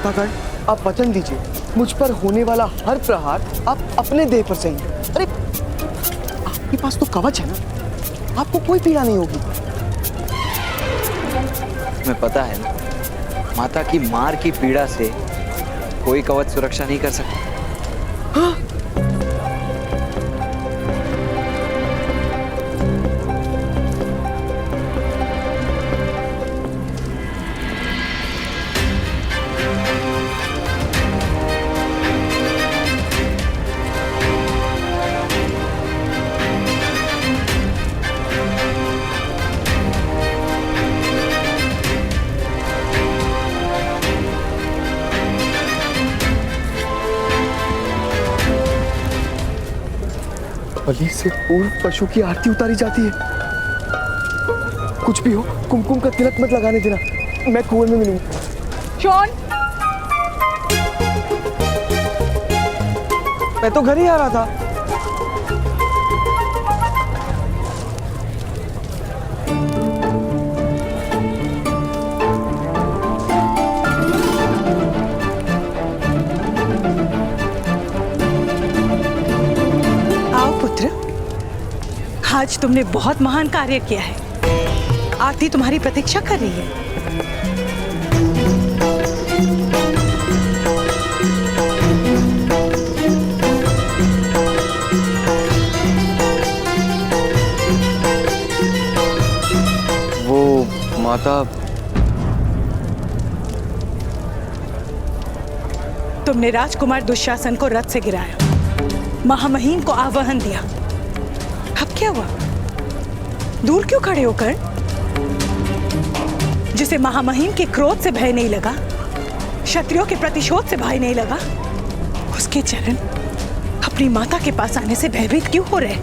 मातागण, आप वचन दीजिए, मुझ पर होने वाला हर प्रहार आप अपने देह पर सही। अरे आपके पास तो कवच है ना, आपको कोई पीड़ा नहीं होगी। तुम्हें पता है ना, माता की मार की पीड़ा से कोई कवच सुरक्षा नहीं कर सकता। हाँ? बलि से पूर्व पशु की आरती उतारी जाती है। कुछ भी हो, कुमकुम का तिलक मत लगाने देना, मैं कुएं में मिलूंगा। शॉन, मैं तो घर ही आ रहा था। आज तुमने बहुत महान कार्य किया है। आरती तुम्हारी प्रतीक्षा कर रही है। वो माता, तुमने राजकुमार दुशासन को रथ से गिराया, महामहिम को आवाहन दिया। अब क्या हुआ? दूर क्यों खड़े होकर? जिसे महामहिम के क्रोध से भय नहीं लगा, क्षत्रियों के प्रतिशोध से भय नहीं लगा, उसके चरण अपनी माता के पास आने से भयभीत क्यों हो रहे?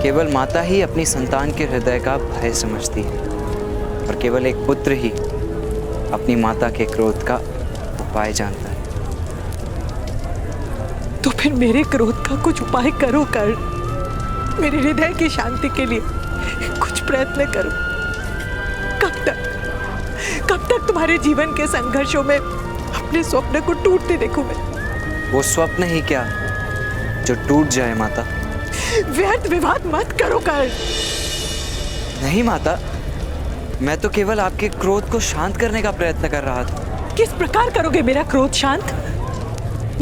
केवल माता ही अपनी संतान के हृदय का भय समझती है और केवल एक पुत्र ही अपनी माता के क्रोध का उपाय जानता है। तो फिर मेरे क्रोध का कुछ उपाय करो कर, मेरे हृदय की शांति के लिए कुछ प्रयत्न करो। कब तक तुम्हारे जीवन के संघर्षों में अपने स्वप्न को टूटते देखूं मैं? वो स्वप्न ही क्या जो टूट जाए माता। व्यर्थ विवाद मत करो कर। नहीं माता, मैं तो केवल आपके क्रोध को शांत करने का प्रयत्न कर रहा था। किस प्रकार करोगे मेरा क्रोध शांत?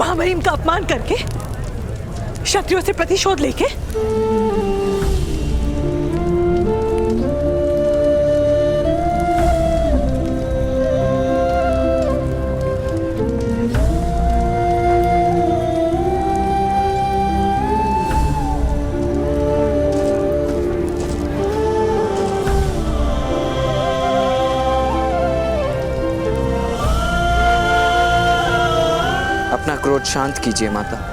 महामहिम का अपमान करके, क्षत्रियों से प्रतिशोध लेके? अपना क्रोध शांत कीजिए माता।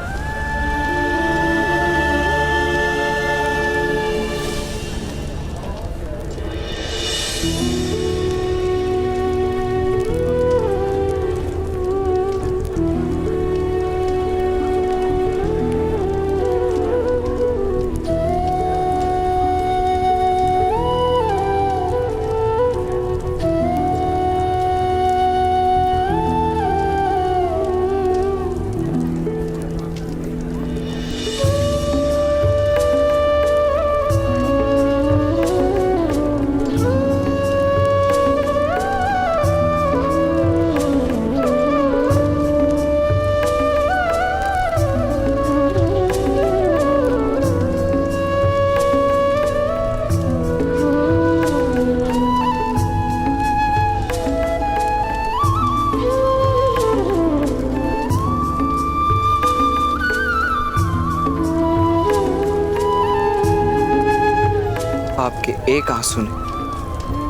आपके एक आंसू ने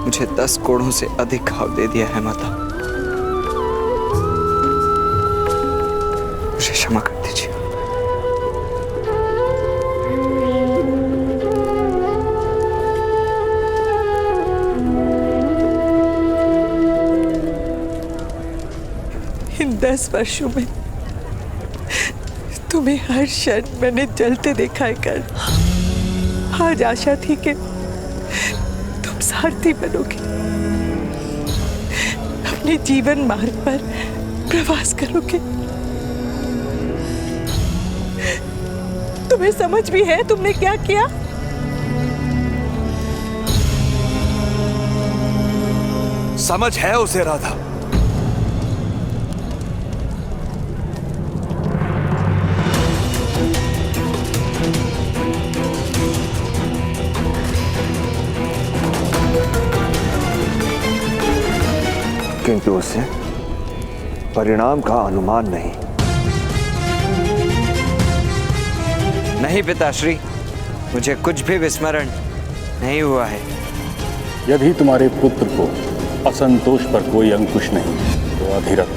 मुझे 10 कोड़ों से अधिक घाव दे दिया है माता। मुझे क्षमा कर दीजिए। इन 10 वर्षों में तुम्हें हर क्षण मैंने जलते देखा है कर्ण। आज आशा थी कि तुम सारथी बनोगे, अपने जीवन मार्ग पर प्रवास करोगे। तुम्हें समझ भी है तुमने क्या किया? समझ है उसे राधा। किंतु उसे परिणाम का अनुमान नहीं। नहीं पिताश्री, मुझे कुछ भी विस्मरण नहीं हुआ है। यदि तुम्हारे पुत्र को असंतोष पर कोई अंकुश नहीं तो अधिरथ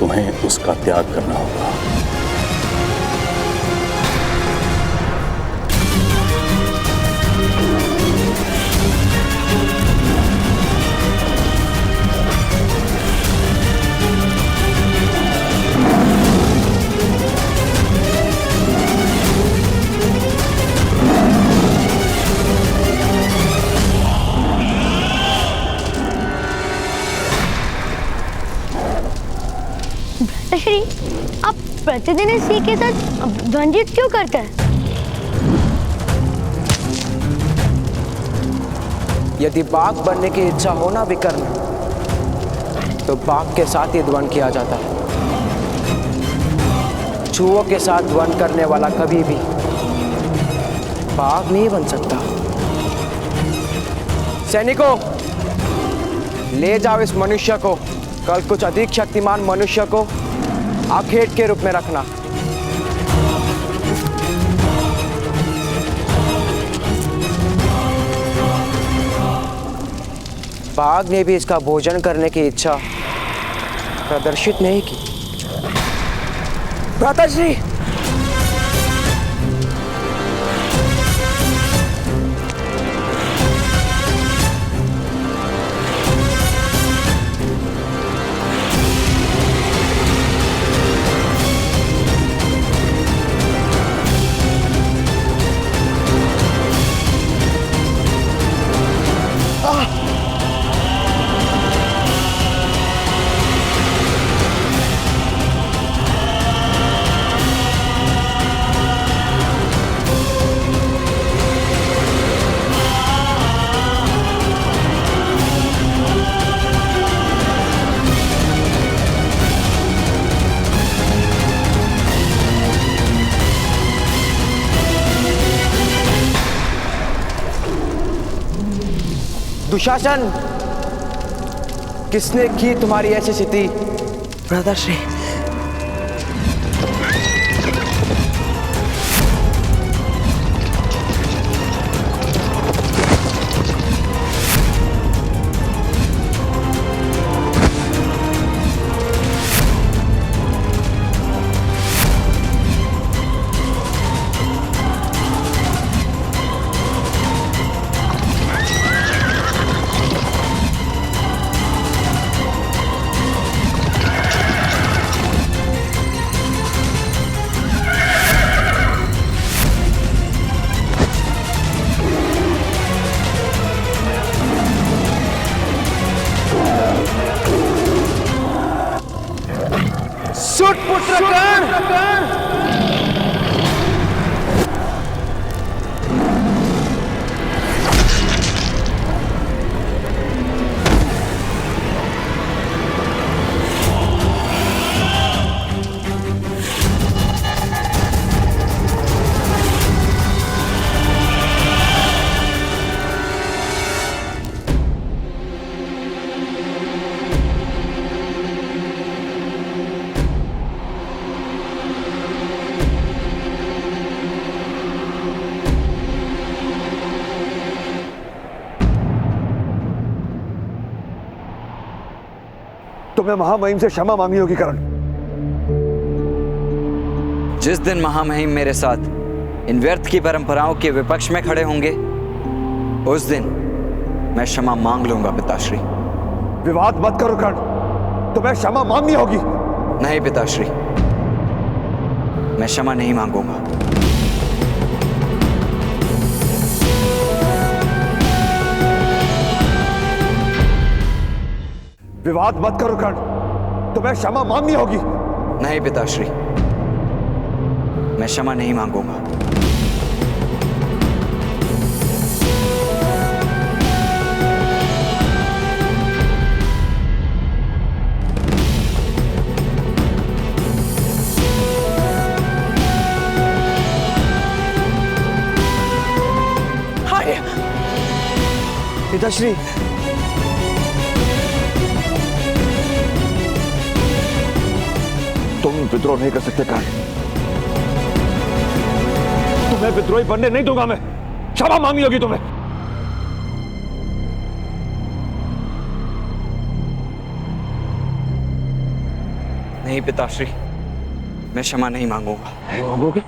तुम्हें उसका त्याग करना होगा। श्री, आप प्रतिदिन इस सिंह के साथ द्वंद्व क्यों करते हैं? यदि बाघ बनने की इच्छा हो ना विकर्ण, तो बाघ के साथ ही द्वंद्व किया जाता है। चूहों के साथ द्वंद्व करने वाला कभी भी बाघ नहीं बन सकता। सैनिकों, ले जाओ इस मनुष्य को। कल कुछ अधिक शक्तिमान मनुष्य को आखेट के रूप में रखना। बाघ ने भी इसका भोजन करने की इच्छा प्रदर्शित नहीं की। भ्राताश्री, दुशासन, किसने की तुम्हारी ऐसी स्थिति? भ्राताश्री, पुत्र कर्ण! तुमने महामहिम से क्षमा मांगी होगी कर्ण। जिस दिन महामहिम मेरे साथ इन व्यर्थ की परंपराओं के विपक्ष में खड़े होंगे, उस दिन मैं क्षमा मांग लूंगा पिताश्री। विवाद मत करो कर्ण। तुम्हें क्षमा मांगनी होगी। नहीं पिताश्री, मैं क्षमा नहीं मांगूंगा। विवाद मत करो कर्ण, तुम्हें क्षमा मांगनी होगी। नहीं पिताश्री, मैं क्षमा नहीं मांगूंगा। आर्य, पिताश्री, तुम विद्रोह नहीं कर सकते कर्ण। तुम्हें विद्रोही बनने नहीं दूंगा मैं। क्षमा मांगनी होगी तुम्हें। नहीं पिताश्री, मैं क्षमा नहीं मांगूंगा। नहीं मांगोगे?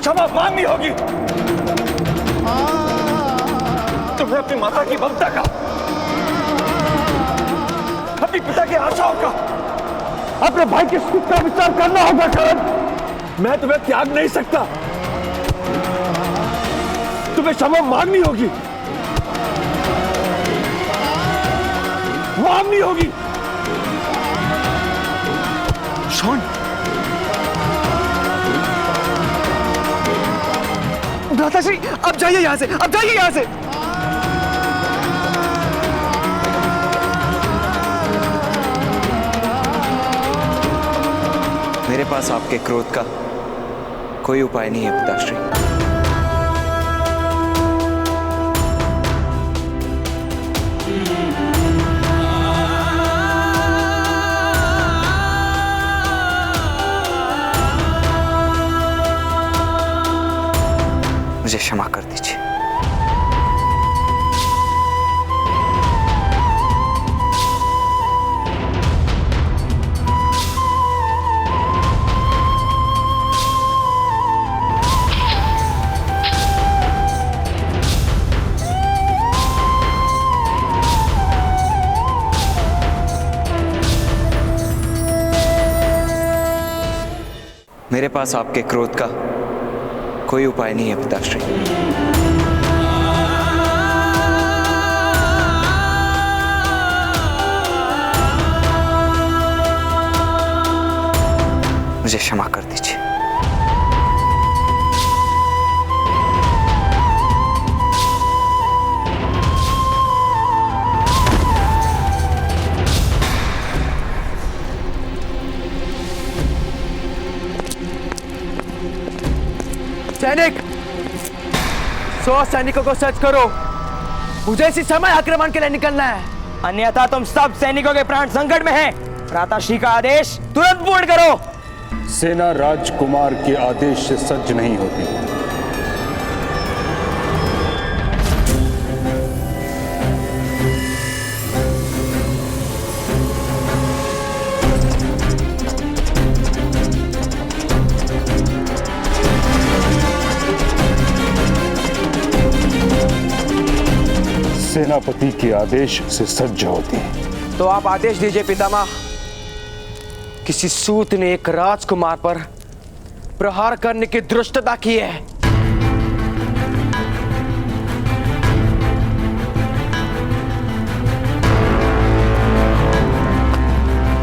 क्षमा मांगनी होगी। तुम्हें अपनी माता की ममता का, अपने पिता की आशाओं का, अपने भाई के सुख का विचार करना होगा करण। मैं तुम्हें त्याग नहीं सकता। तुम्हें क्षमा मांगनी होगी, मांगनी होगी। शॉन, भ्राताश्री, अब जाइए यहां से, अब जाइए यहां से। मेरे पास आपके क्रोध का कोई उपाय नहीं है पिताश्री। मुझे क्षमा कर दीजिए। मेरे पास आपके क्रोध का कोई उपाय नहीं है पिताश्री। मुझे क्षमा कर दीजिए। सैनिक, 100 सैनिकों को सच करो। मुझे इसी समय आक्रमण के लिए निकलना है, अन्यथा तुम सब सैनिकों के प्राण संकट में हैं। भ्राताश्री का आदेश तुरंत पूर्ण करो। सेना राजकुमार के आदेश से सज्ज नहीं होती। सेनापति के आदेश से सज्ज होती। तो आप आदेश दीजिए पितामह। किसी सूत ने एक राजकुमार पर प्रहार करने की धृष्टता की है।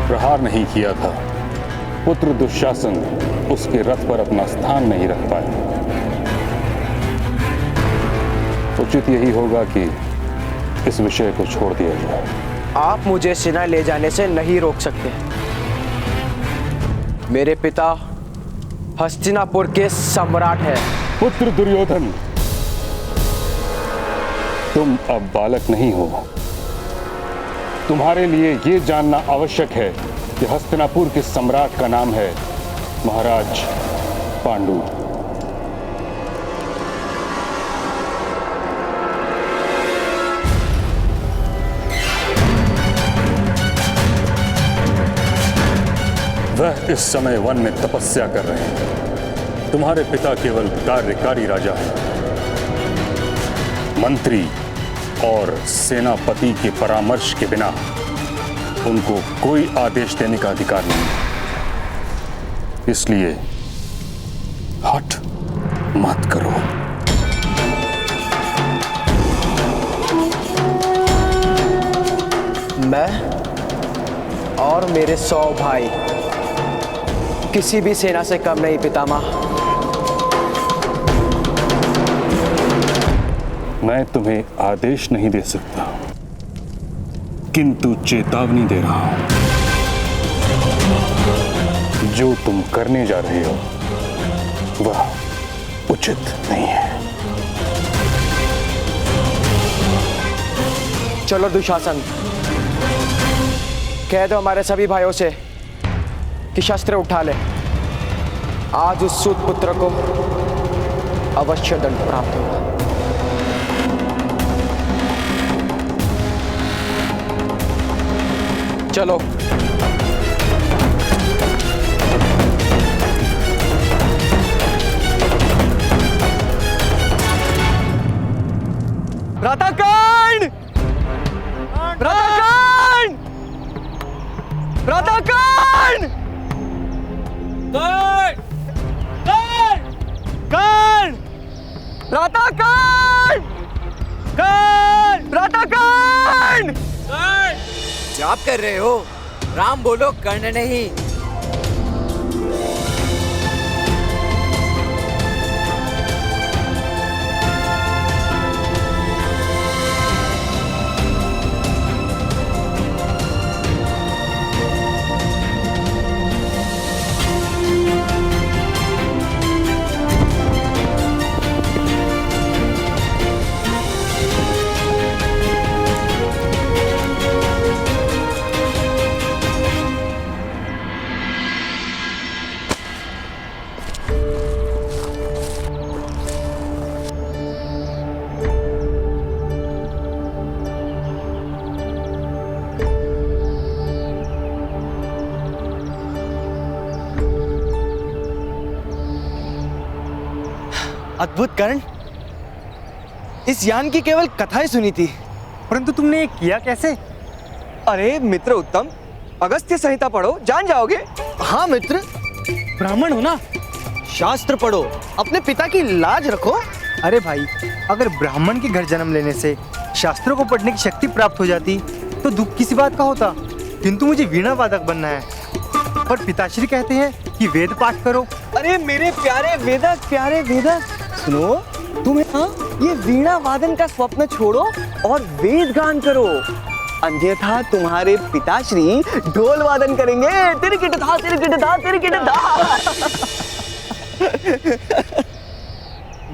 प्रहार नहीं किया था। पुत्र दुशासन उसके रथ पर अपना स्थान नहीं रख पाए। उचित यही होगा कि इस विषय को छोड़ दिया जाए। आप मुझे सेना ले जाने से नहीं रोक सकते। मेरे पिता हस्तिनापुर के सम्राट हैं। पुत्र दुर्योधन, तुम अब बालक नहीं हो। तुम्हारे लिए यह जानना आवश्यक है कि हस्तिनापुर के सम्राट का नाम है महाराज पांडु। वह इस समय वन में तपस्या कर रहे हैं। तुम्हारे पिता केवल कार्यकारी राजा हैं। मंत्री और सेनापति के परामर्श के बिना उनको कोई आदेश देने का अधिकार नहीं। इसलिए हठ मत करो। मैं और मेरे 100 भाई किसी भी सेना से कम नहीं पितामह। मैं तुम्हें आदेश नहीं दे सकता, किंतु चेतावनी दे रहा हूं। जो तुम करने जा रहे हो वह उचित नहीं है। चलो दुशासन, कह दो हमारे सभी भाइयों से कि शस्त्र उठा ले। आज उस सूत पुत्र को अवश्य दंड प्राप्त होगा। चलो। भ्राताकर्ण! भ्राताकर्ण! भ्राताकर्ण! कर्ण! भ्राताकर्ण! कर्ण! भ्राताकर्ण! जाप कर रहे हो? राम बोलो, कर्ण नहीं। अद्भुत कर्ण, इस यान की केवल कथाएं सुनी थी, परंतु तुमने ये किया कैसे? अरे मित्र उत्तम, अगस्त्य संहिता पढ़ो, जान जाओगे। हाँ मित्र, ब्राह्मण हो ना, शास्त्र पढ़ो, अपने पिता की लाज रखो। अरे भाई, अगर ब्राह्मण के घर जन्म लेने से शास्त्रों को पढ़ने की शक्ति प्राप्त हो जाती तो दुख किसी बात का होता, किंतु मुझे वीणा वादक बनना है और पिताश्री कहते हैं कि वेद पाठ करो। अरे मेरे प्यारे वेदक, प्यारे वेदक, सुनो, तुम्हें ये वीणा वादन का स्वप्न छोड़ो और वेद गान करो, अन्यथा तुम्हारे पिताश्री ढोल वादन करेंगे। तिरकिट था, तिरकिट था, तिरकिट था।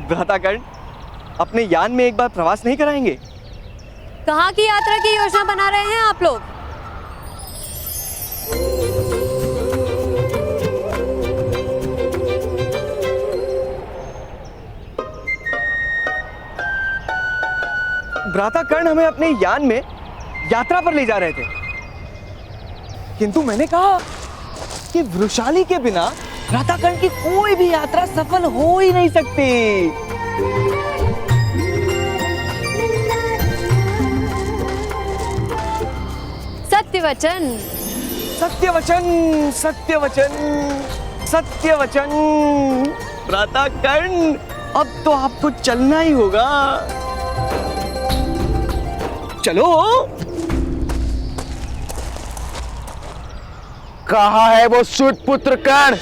भ्राताकर्ण, अपने यान में एक बार प्रवास नहीं कराएंगे? कहाँ की यात्रा की योजना बना रहे हैं आप लोग? भ्राताकर्ण हमें अपने यान में यात्रा पर ले जा रहे थे, किंतु मैंने कहा कि वृषाली के बिना भ्राताकर्ण की कोई भी यात्रा सफल हो ही नहीं सकती। सत्यवचन, सत्यवचन, सत्यवचन, सत्यवचन। भ्राताकर्ण, अब तो आपको चलना ही होगा। चलो। कहाँ है वो सूत पुत्र कर्ण?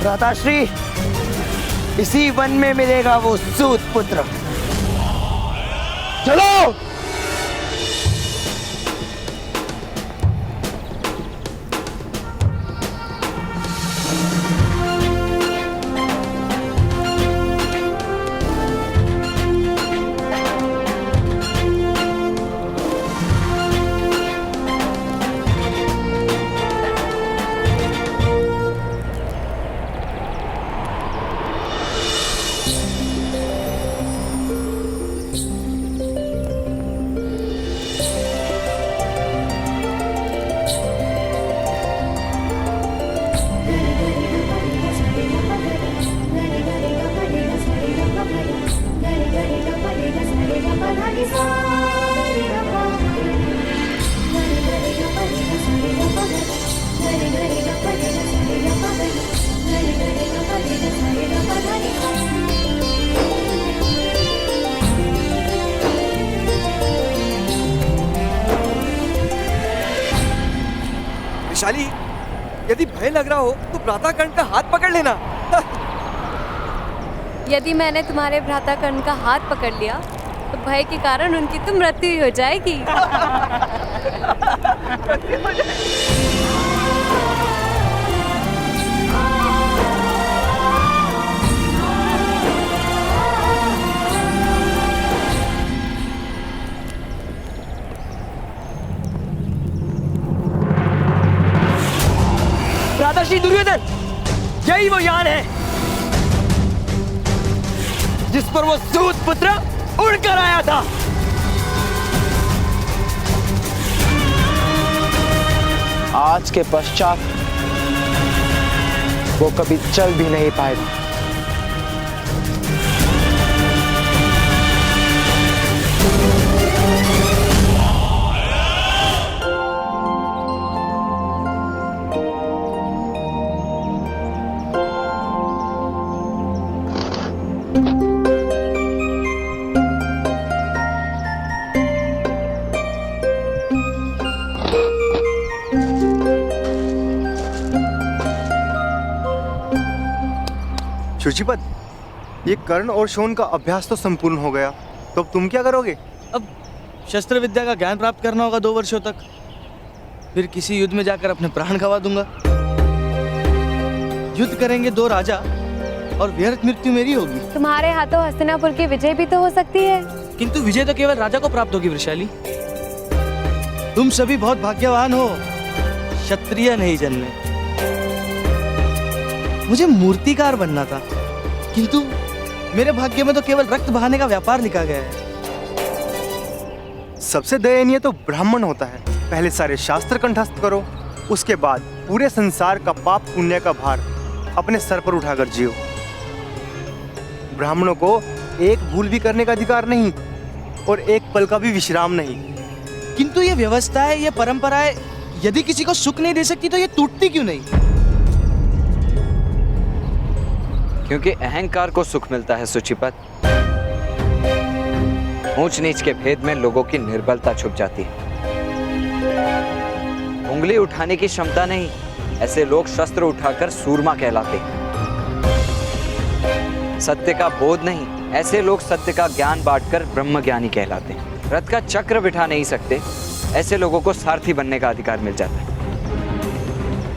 भ्राताश्री, इसी वन में मिलेगा वो सूत पुत्र। चलो। वृषाली, यदि भय लग रहा हो तो भ्राता कर्ण का हाथ पकड़ लेना। यदि मैंने तुम्हारे भ्राता कर्ण का हाथ पकड़ लिया तो भय के कारण उनकी तो मृत्यु ही हो जाएगी। भ्राताश्री दुर्योधन, यही वो यान है जिस पर वो सूत पुत्र उड़कर आया था। आज के पश्चात वो कभी चल भी नहीं पाएगा। शुचिपद, ये कर्ण और शोन का अभ्यास तो संपूर्ण हो गया, तो अब तुम क्या करोगे? अब शस्त्र विद्या का ज्ञान प्राप्त करना होगा 2 वर्षों तक, फिर किसी युद्ध में जाकर अपने प्राण गंवा दूंगा। युद्ध करेंगे 2 राजा और व्यर्थ मृत्यु मेरी होगी। तुम्हारे हाथों हस्तिनापुर की विजय भी तो हो सकती है। किंतु विजय तो केवल राजा को प्राप्त होगी वृषाली। तुम सभी बहुत भाग्यवान हो, क्षत्रिय नहीं जन्मे। मुझे मूर्तिकार बनना था, किंतु मेरे भाग्य में तो केवल रक्त बहाने का व्यापार लिखा गया है। सबसे दयनीय तो ब्राह्मण होता है। पहले सारे शास्त्र कंठस्थ करो, उसके बाद पूरे संसार का पाप पुण्य का भार अपने सर पर उठाकर जियो। ब्राह्मणों को एक भूल भी करने का अधिकार नहीं और एक पल का भी विश्राम नहीं। किंतु ये व्यवस्थाएं, ये परंपराएं यदि किसी को सुख नहीं दे सकती तो ये टूटती क्यों नहीं? क्योंकि अहंकार को सुख मिलता है सुचिपत। ऊंच नीच के भेद में लोगों की निर्बलता छुप जाती है। उंगली उठाने की क्षमता नहीं, ऐसे लोग शस्त्र उठाकर सूरमा कहलाते हैं। सत्य का बोध नहीं, ऐसे लोग सत्य का ज्ञान बांटकर ब्रह्मज्ञानी कहलाते हैं। रथ का चक्र बिठा नहीं सकते, ऐसे लोगों को सारथी बनने का अधिकार मिल जाता है।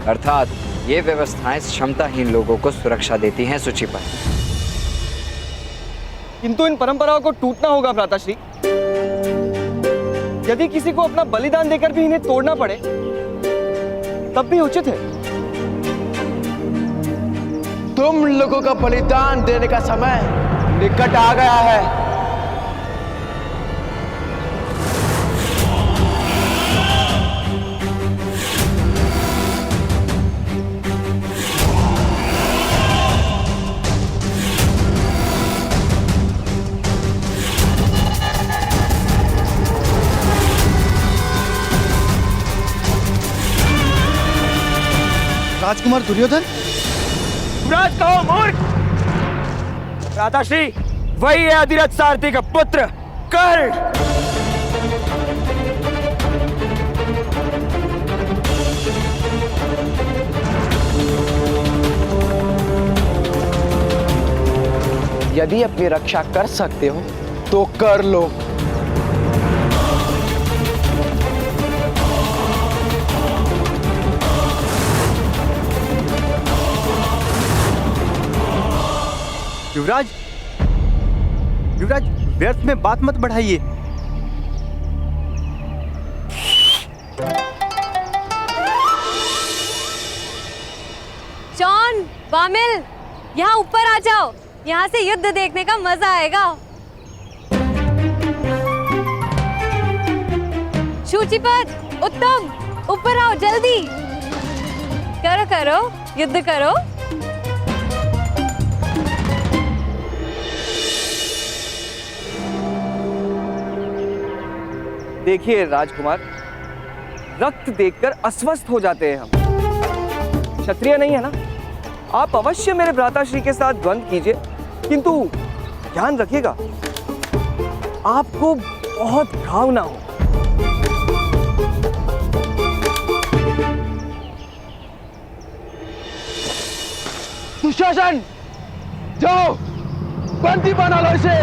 अर्थात ये व्यवस्थाएं क्षमताहीन लोगों को सुरक्षा देती हैं सुचिपत। किंतु इन परंपराओं को टूटना होगा भ्राताश्री। यदि किसी को अपना बलिदान देकर भी इन्हें तोड़ना पड़े तब भी उचित है। तुम लोगों का बलिदान देने का समय निकट आ गया है। राजकुमार दुर्योधन, युवराज कहो मूर्ख। भ्राताश्री, वही है अधिरथ सारथी का पुत्र कर्ण। यदि अपनी रक्षा कर सकते हो तो कर लो। युवराज, युवराज, व्यर्थ में बात मत बढ़ाइए। जॉन, वामिल, यहाँ ऊपर आ जाओ। यहाँ से युद्ध देखने का मजा आएगा। शुचिपद, उत्तम, ऊपर आओ जल्दी। करो करो, युद्ध करो। देखिए राजकुमार, रक्त देखकर अस्वस्थ हो जाते हैं हम। क्षत्रिय नहीं है ना? आप अवश्य मेरे भ्राताश्री के साथ द्वंद्व कीजिए, किंतु ध्यान रखिएगा आपको बहुत घाव ना हो। दुशासन, जाओ बंदी बना लो इसे।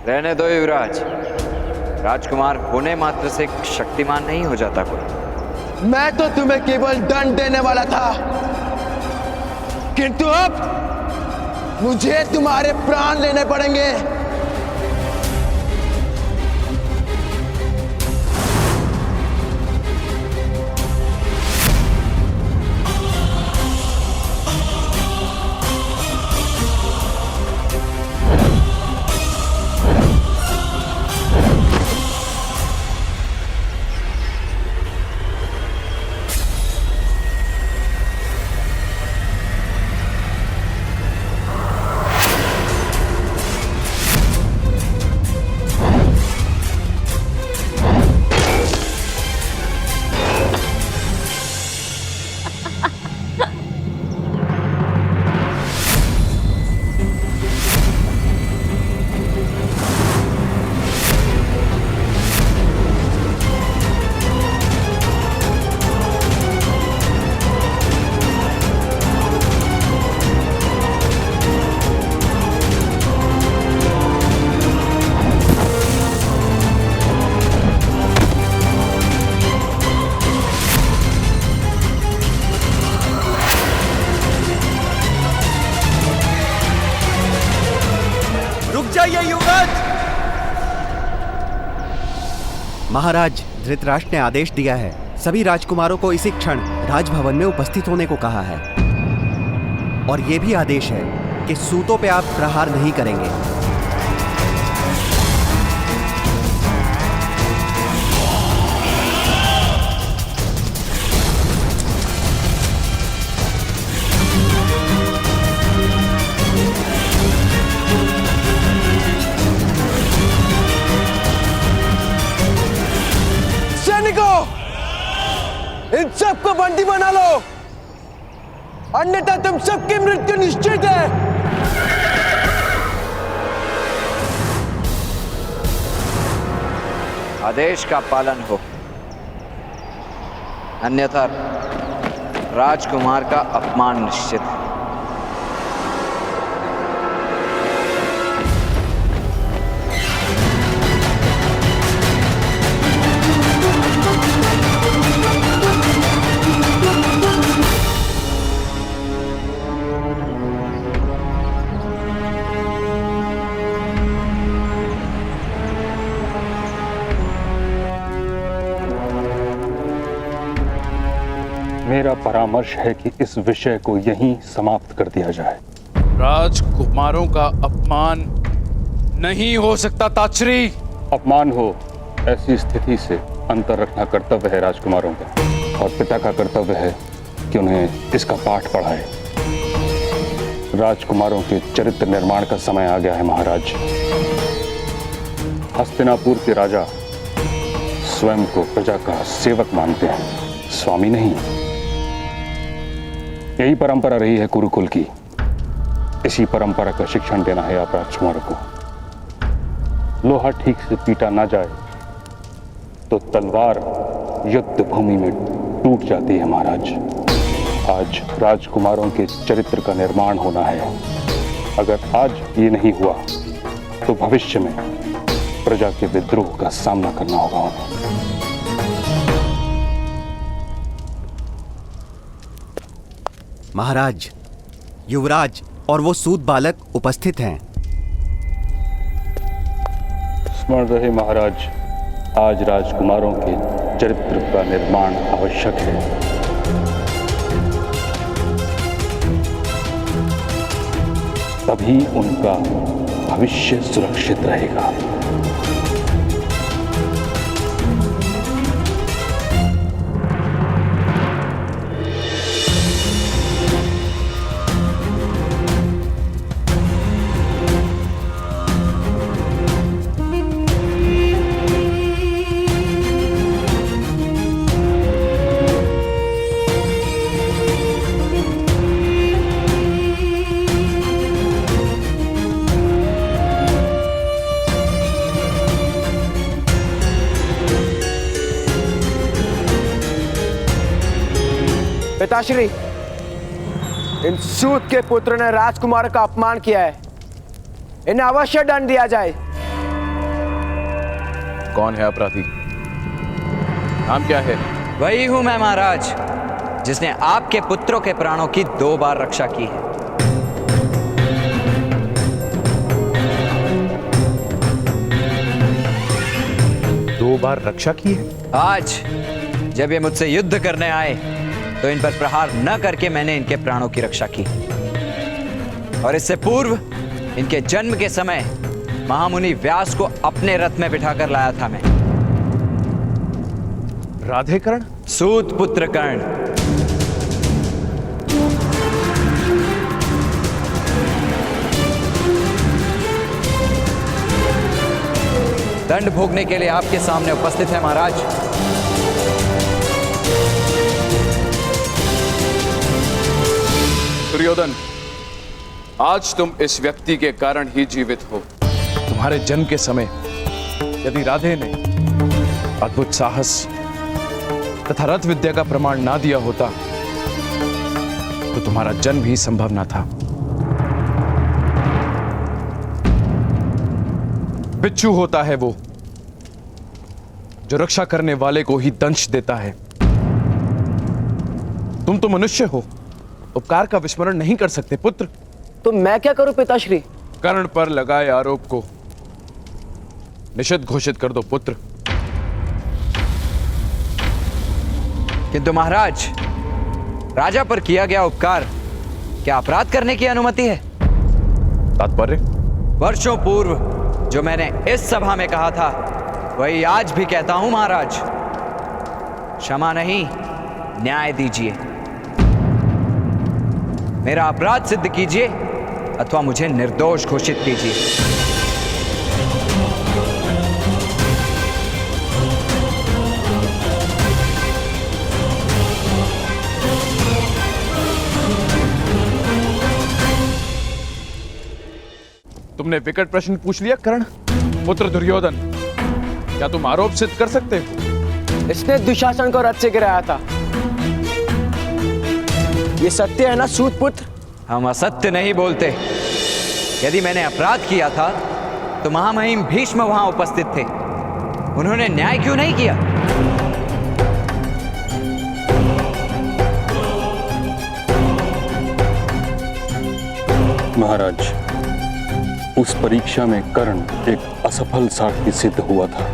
रहने दो युवराज। राजकुमार होने मात्र से शक्तिमान नहीं हो जाता कोई। मैं तो तुम्हें केवल दंड देने वाला था, किंतु अब मुझे तुम्हारे प्राण लेने पड़ेंगे। महाराज, धृतराष्ट्र ने आदेश दिया है, सभी राजकुमारों को इसी क्षण राजभवन में उपस्थित होने को कहा है। और यह भी आदेश है कि सूतों पे आप प्रहार नहीं करेंगे। इन सबको बंदी बना लो, अन्यथा तुम सबकी मृत्यु निश्चित है। आदेश का पालन हो, अन्यथा राजकुमार का अपमान निश्चित है। मेरा परामर्श है कि इस विषय को यहीं समाप्त कर दिया जाए। राजकुमारों का अपमान नहीं हो सकता ताचरी। अपमान हो ऐसी स्थिति से अंतर रखना कर्तव्य है राजकुमारों का, और पिता का कर्तव्य है कि उन्हें इसका पाठ पढ़ाए। राजकुमारों के चरित्र निर्माण का समय आ गया है महाराज। हस्तिनापुर के राजा स्वयं को प्रजा का सेवक मानते हैं, स्वामी नहीं। यही परंपरा रही है कुरुकुल की। इसी परंपरा का शिक्षण देना है आप राजकुमारों को। लोहा ठीक से पीटा ना जाए तो तलवार युद्ध भूमि में टूट जाती है महाराज। आज राजकुमारों के चरित्र का निर्माण होना है। अगर आज ये नहीं हुआ तो भविष्य में प्रजा के विद्रोह का सामना करना होगा उन्हें। महाराज, युवराज और वो सूत बालक उपस्थित हैं। स्मरण रहे महाराज, आज राजकुमारों के चरित्र का निर्माण आवश्यक है। तभी उनका भविष्य सुरक्षित रहेगा। पिताश्री, इन सूत के पुत्र ने राजकुमार का अपमान किया है। इन्हें अवश्य दंड दिया जाए। कौन है अपराधी? नाम क्या है? वही हूं मैं महाराज, जिसने आपके पुत्रों के प्राणों की 2 बार रक्षा की है। दो बार रक्षा की है? आज जब ये मुझसे युद्ध करने आए तो इन पर प्रहार न करके मैंने इनके प्राणों की रक्षा की, और इससे पूर्व इनके जन्म के समय महामुनि व्यास को अपने रथ में बिठाकर लाया था मैं। राधे कर्ण? सूत पुत्र कर्ण। दंड भोगने के लिए आपके सामने उपस्थित है महाराज। दुर्योधन, आज तुम इस व्यक्ति के कारण ही जीवित हो। तुम्हारे जन्म के समय यदि राधे ने अद्भुत साहस तथा रथ विद्या का प्रमाण ना दिया होता तो तुम्हारा जन्म ही संभव ना था। बिच्छू होता है वो जो रक्षा करने वाले को ही दंश देता है। तुम तो मनुष्य हो, उपकार का विस्मरण नहीं कर सकते पुत्र। तो मैं क्या करूं पिताश्री? कर्ण पर लगाए आरोप को निषिद्ध घोषित कर दो पुत्र। किंतु महाराज, राजा पर किया गया उपकार क्या अपराध करने की अनुमति है? तात्पर्य? वर्षों पूर्व जो मैंने इस सभा में कहा था वही आज भी कहता हूं महाराज। क्षमा नहीं, न्याय दीजिए। मेरा अपराध सिद्ध कीजिए अथवा मुझे निर्दोष घोषित कीजिए। तुमने विकट प्रश्न पूछ लिया कर्ण। पुत्र दुर्योधन, क्या तुम आरोप सिद्ध कर सकते हो? इसने दुशासन को रथ से गिराया था। ये सत्य है ना सूत पुत्र? हम असत्य नहीं बोलते। यदि मैंने अपराध किया था तो महामहिम भीष्म वहां उपस्थित थे। उन्होंने न्याय क्यों नहीं किया? महाराज, उस परीक्षा में कर्ण एक असफल सारथी सिद्ध हुआ था,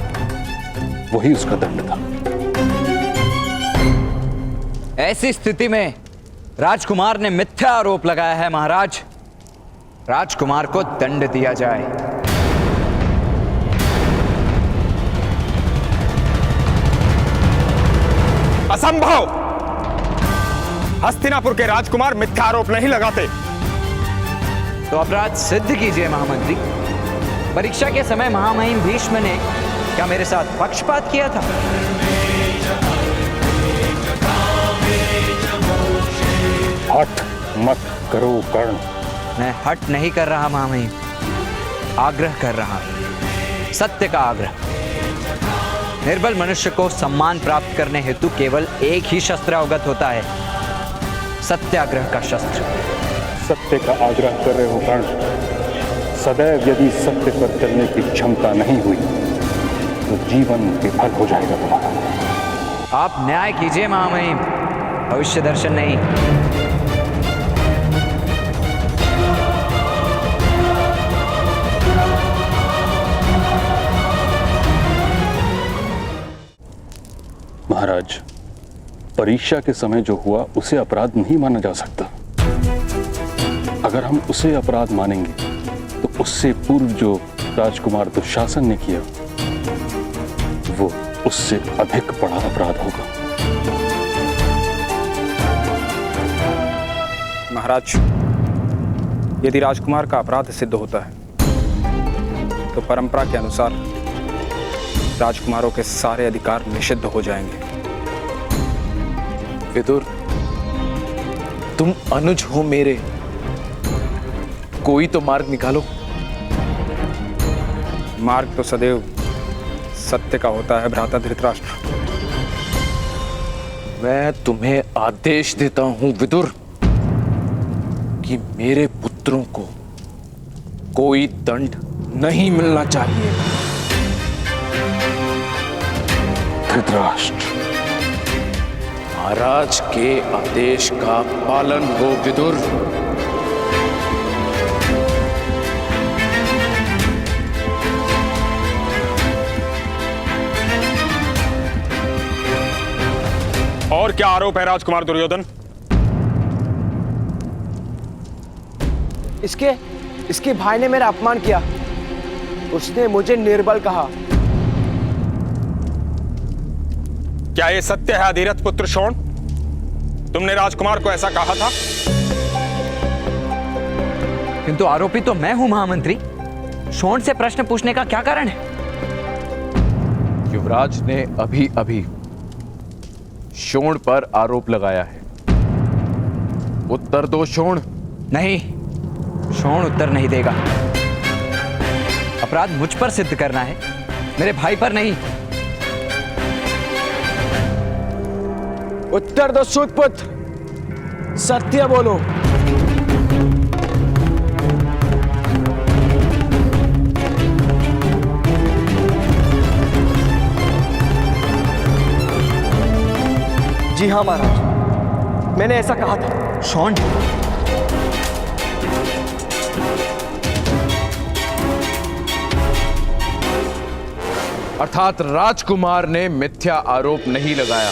वही उसका दंड था। ऐसी स्थिति में राजकुमार ने मिथ्या आरोप लगाया है। महाराज, राजकुमार को दंड दिया जाए। असंभव! हस्तिनापुर के राजकुमार मिथ्या आरोप नहीं लगाते। तो अपराध सिद्ध कीजिए महामंत्री। परीक्षा के समय महामहिम भीष्म ने क्या मेरे साथ पक्षपात किया था? हठ मत करो कर्ण। मैं हट नहीं कर रहा महामहिम, आग्रह कर रहा हूं, सत्य का आग्रह। निर्बल मनुष्य को सम्मान प्राप्त करने हेतु केवल एक ही शस्त्र अवगत होता है, सत्याग्रह का शस्त्र। सत्य का आग्रह कर रहे हो कर्ण। सदैव यदि सत्य पर चलने की क्षमता नहीं हुई तो जीवन विफल हो जाएगा तुम्हारा। आप न्याय कीजिए महामहिम, भविष्य दर्शन नहीं। महाराज, परीक्षा के समय जो हुआ उसे अपराध नहीं माना जा सकता। अगर हम उसे अपराध मानेंगे तो उससे पूर्व जो राजकुमार दुशासन ने किया वो उससे अधिक बड़ा अपराध होगा। महाराज, यदि राजकुमार का अपराध सिद्ध होता है तो परंपरा के अनुसार राजकुमारों के सारे अधिकार निषिद्ध हो जाएंगे। विदुर, तुम अनुज हो मेरे, कोई तो मार्ग निकालो। मार्ग तो सदैव सत्य का होता है भ्राता धृतराष्ट्र। मैं तुम्हें आदेश देता हूं विदुर कि मेरे पुत्रों को कोई दंड नहीं मिलना चाहिए। धृतराष्ट्र, महाराज के आदेश का पालन हो विदुर। और क्या आरोप है राजकुमार दुर्योधन? इसके भाई ने मेरा अपमान किया। उसने मुझे निर्बल कहा। क्या यह सत्य है अधिरथ पुत्र शोण? तुमने राजकुमार को ऐसा कहा था? किंतु आरोपी तो मैं हूं महामंत्री। शोण से प्रश्न पूछने का क्या कारण है? युवराज ने अभी अभी शोण पर आरोप लगाया है। उत्तर दो शोण। नहीं, शोण उत्तर नहीं देगा। अपराध मुझ पर सिद्ध करना है, मेरे भाई पर नहीं। उत्तर दो सूतपुत्र, सत्य बोलो। जी हाँ महाराज, मैंने ऐसा कहा था। शोण, अर्थात राजकुमार ने मिथ्या आरोप नहीं लगाया।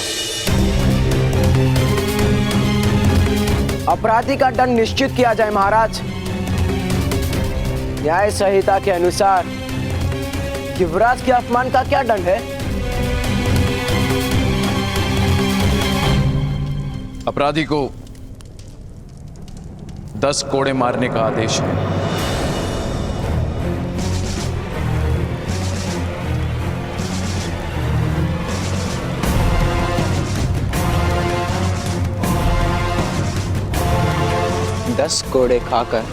अपराधी का दंड निश्चित किया जाए महाराज। न्याय संहिता के अनुसार युवराज के अपमान का क्या दंड है? अपराधी को 10 कोड़े मारने का आदेश है। दस कोड़े खाकर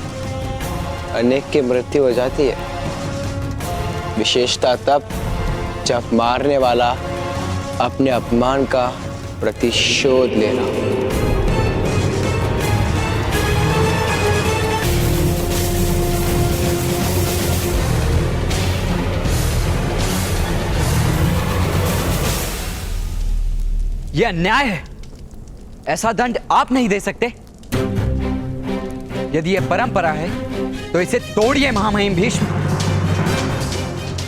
अनेक की मृत्यु हो जाती है, विशेषता तब जब मारने वाला अपने अपमान का प्रतिशोध ले रहा हो। यह अन्याय है। ऐसा दंड आप नहीं दे सकते। यदि यह परंपरा है तो इसे तोड़िए महामहिम भीष्म।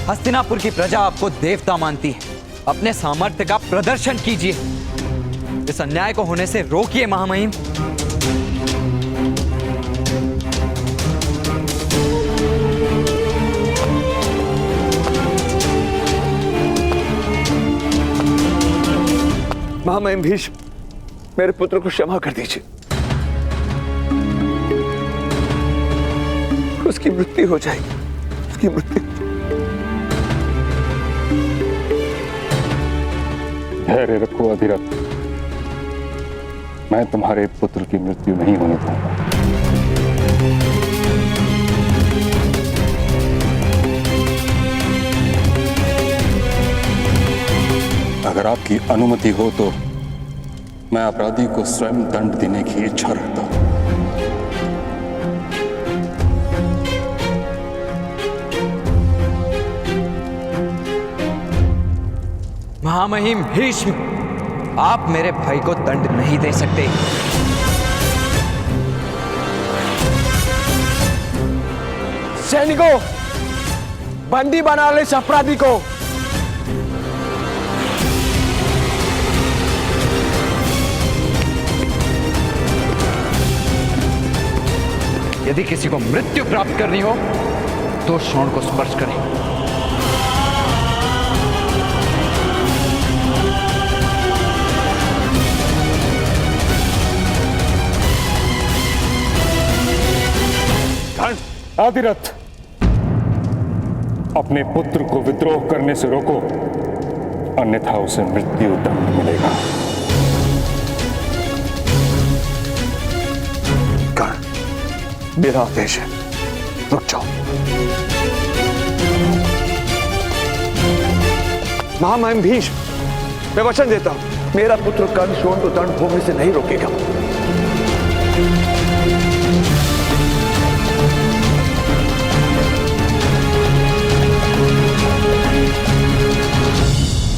हस्तिनापुर की प्रजा आपको देवता मानती है। अपने सामर्थ्य का प्रदर्शन कीजिए। इस अन्याय को होने से रोकिए महामहिम। महामहिम भीष्म, मेरे पुत्र को क्षमा कर दीजिए। उसकी मृत्यु हो जाएगी, उसकी मृत्यु। धैर्य रखो अधिरथ, मैं तुम्हारे पुत्र की मृत्यु नहीं होने दूंगा। अगर आपकी अनुमति हो तो मैं अपराधी को स्वयं दंड देने की इच्छा रखता हूं। महामहिम भीष्म, आप मेरे भाई को दंड नहीं दे सकते। सैनिकों, बंदी बना लो इस अपराधी को। यदि किसी को मृत्यु प्राप्त करनी हो तो श्रोण को स्पर्श करें। अधिरथ, अपने पुत्र को विद्रोह करने से रोको, अन्यथा उसे मृत्यु दंड मिलेगा। मेरा आदेश है, रुक जाओ। महामहिम भीष्म, मैं वचन देता हूं, मेरा पुत्र कर्ण शोण को दंड भोगने से नहीं रोकेगा।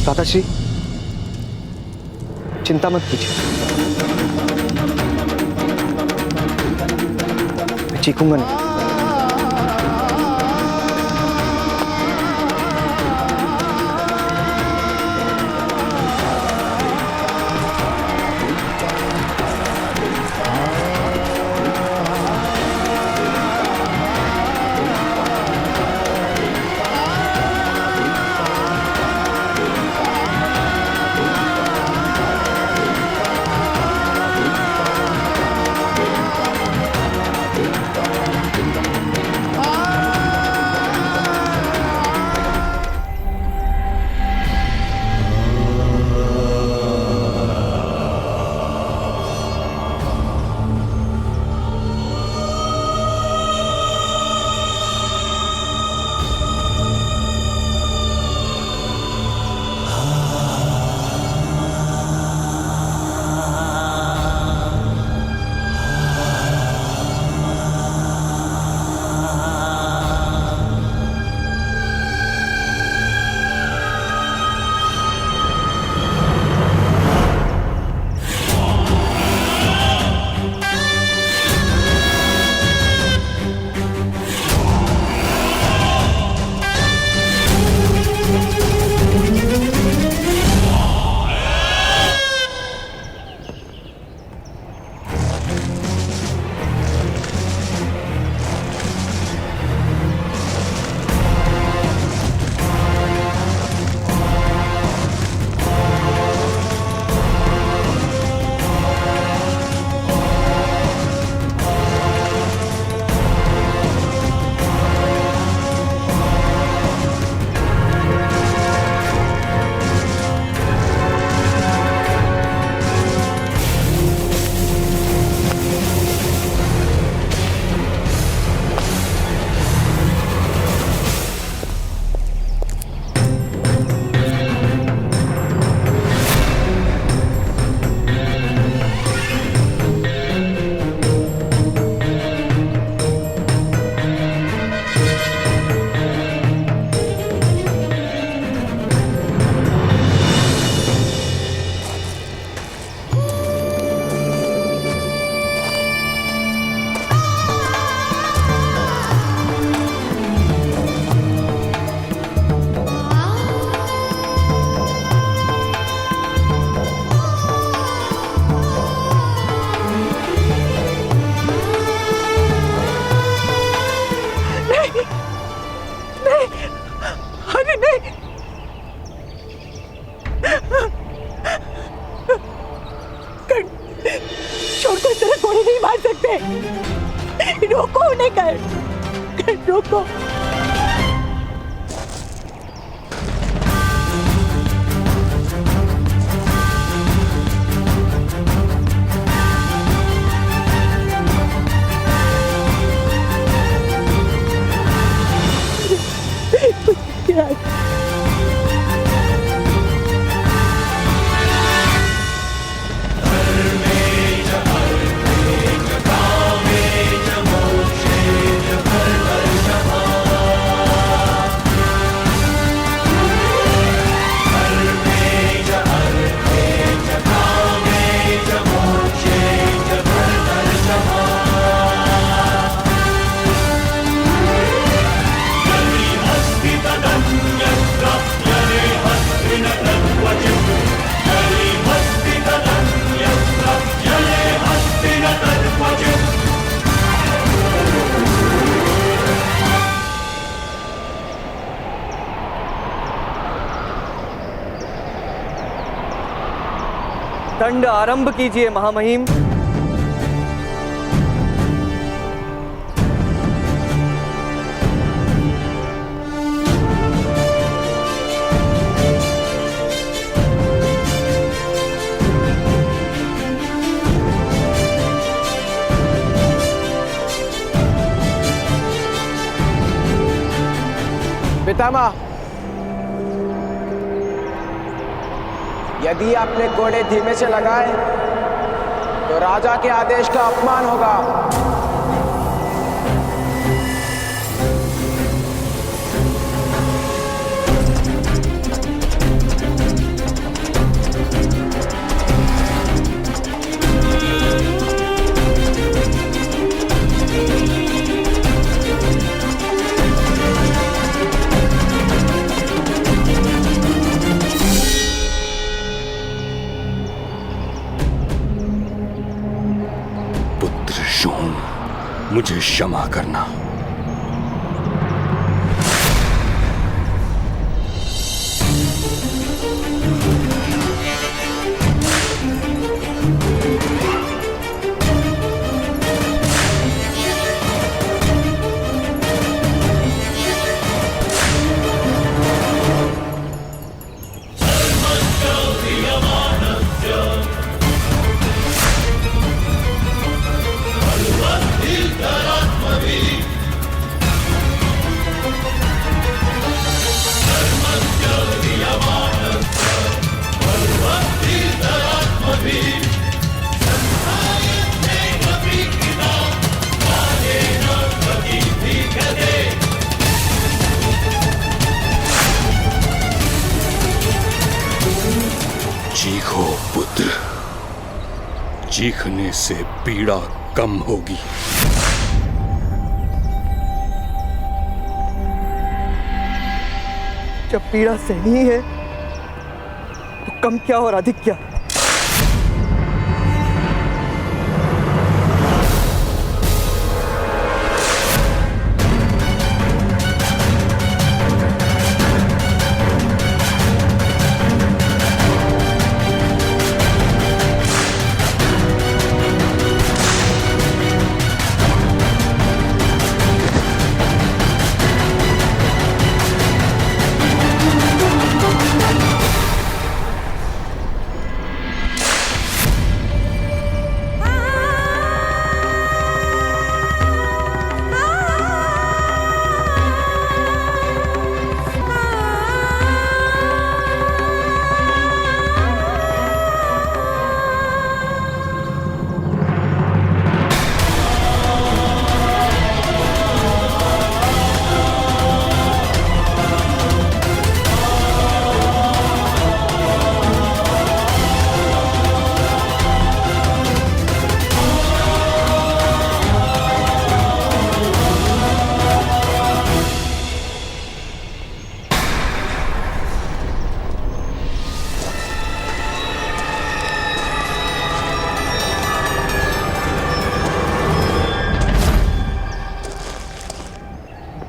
दादाश्री, चिंता मत कीजिए, मैं चीखूंगा नहीं। रोको। दंड आरंभ कीजिए महामहिम। पितामह, यदि आपने घोड़े धीमे से लगाए तो राजा के आदेश का अपमान होगा। मुझे क्षमा करना। चीखो पुत्र, चीखने से पीड़ा कम होगी। जब पीड़ा सहनी है तो कम क्या और अधिक क्या।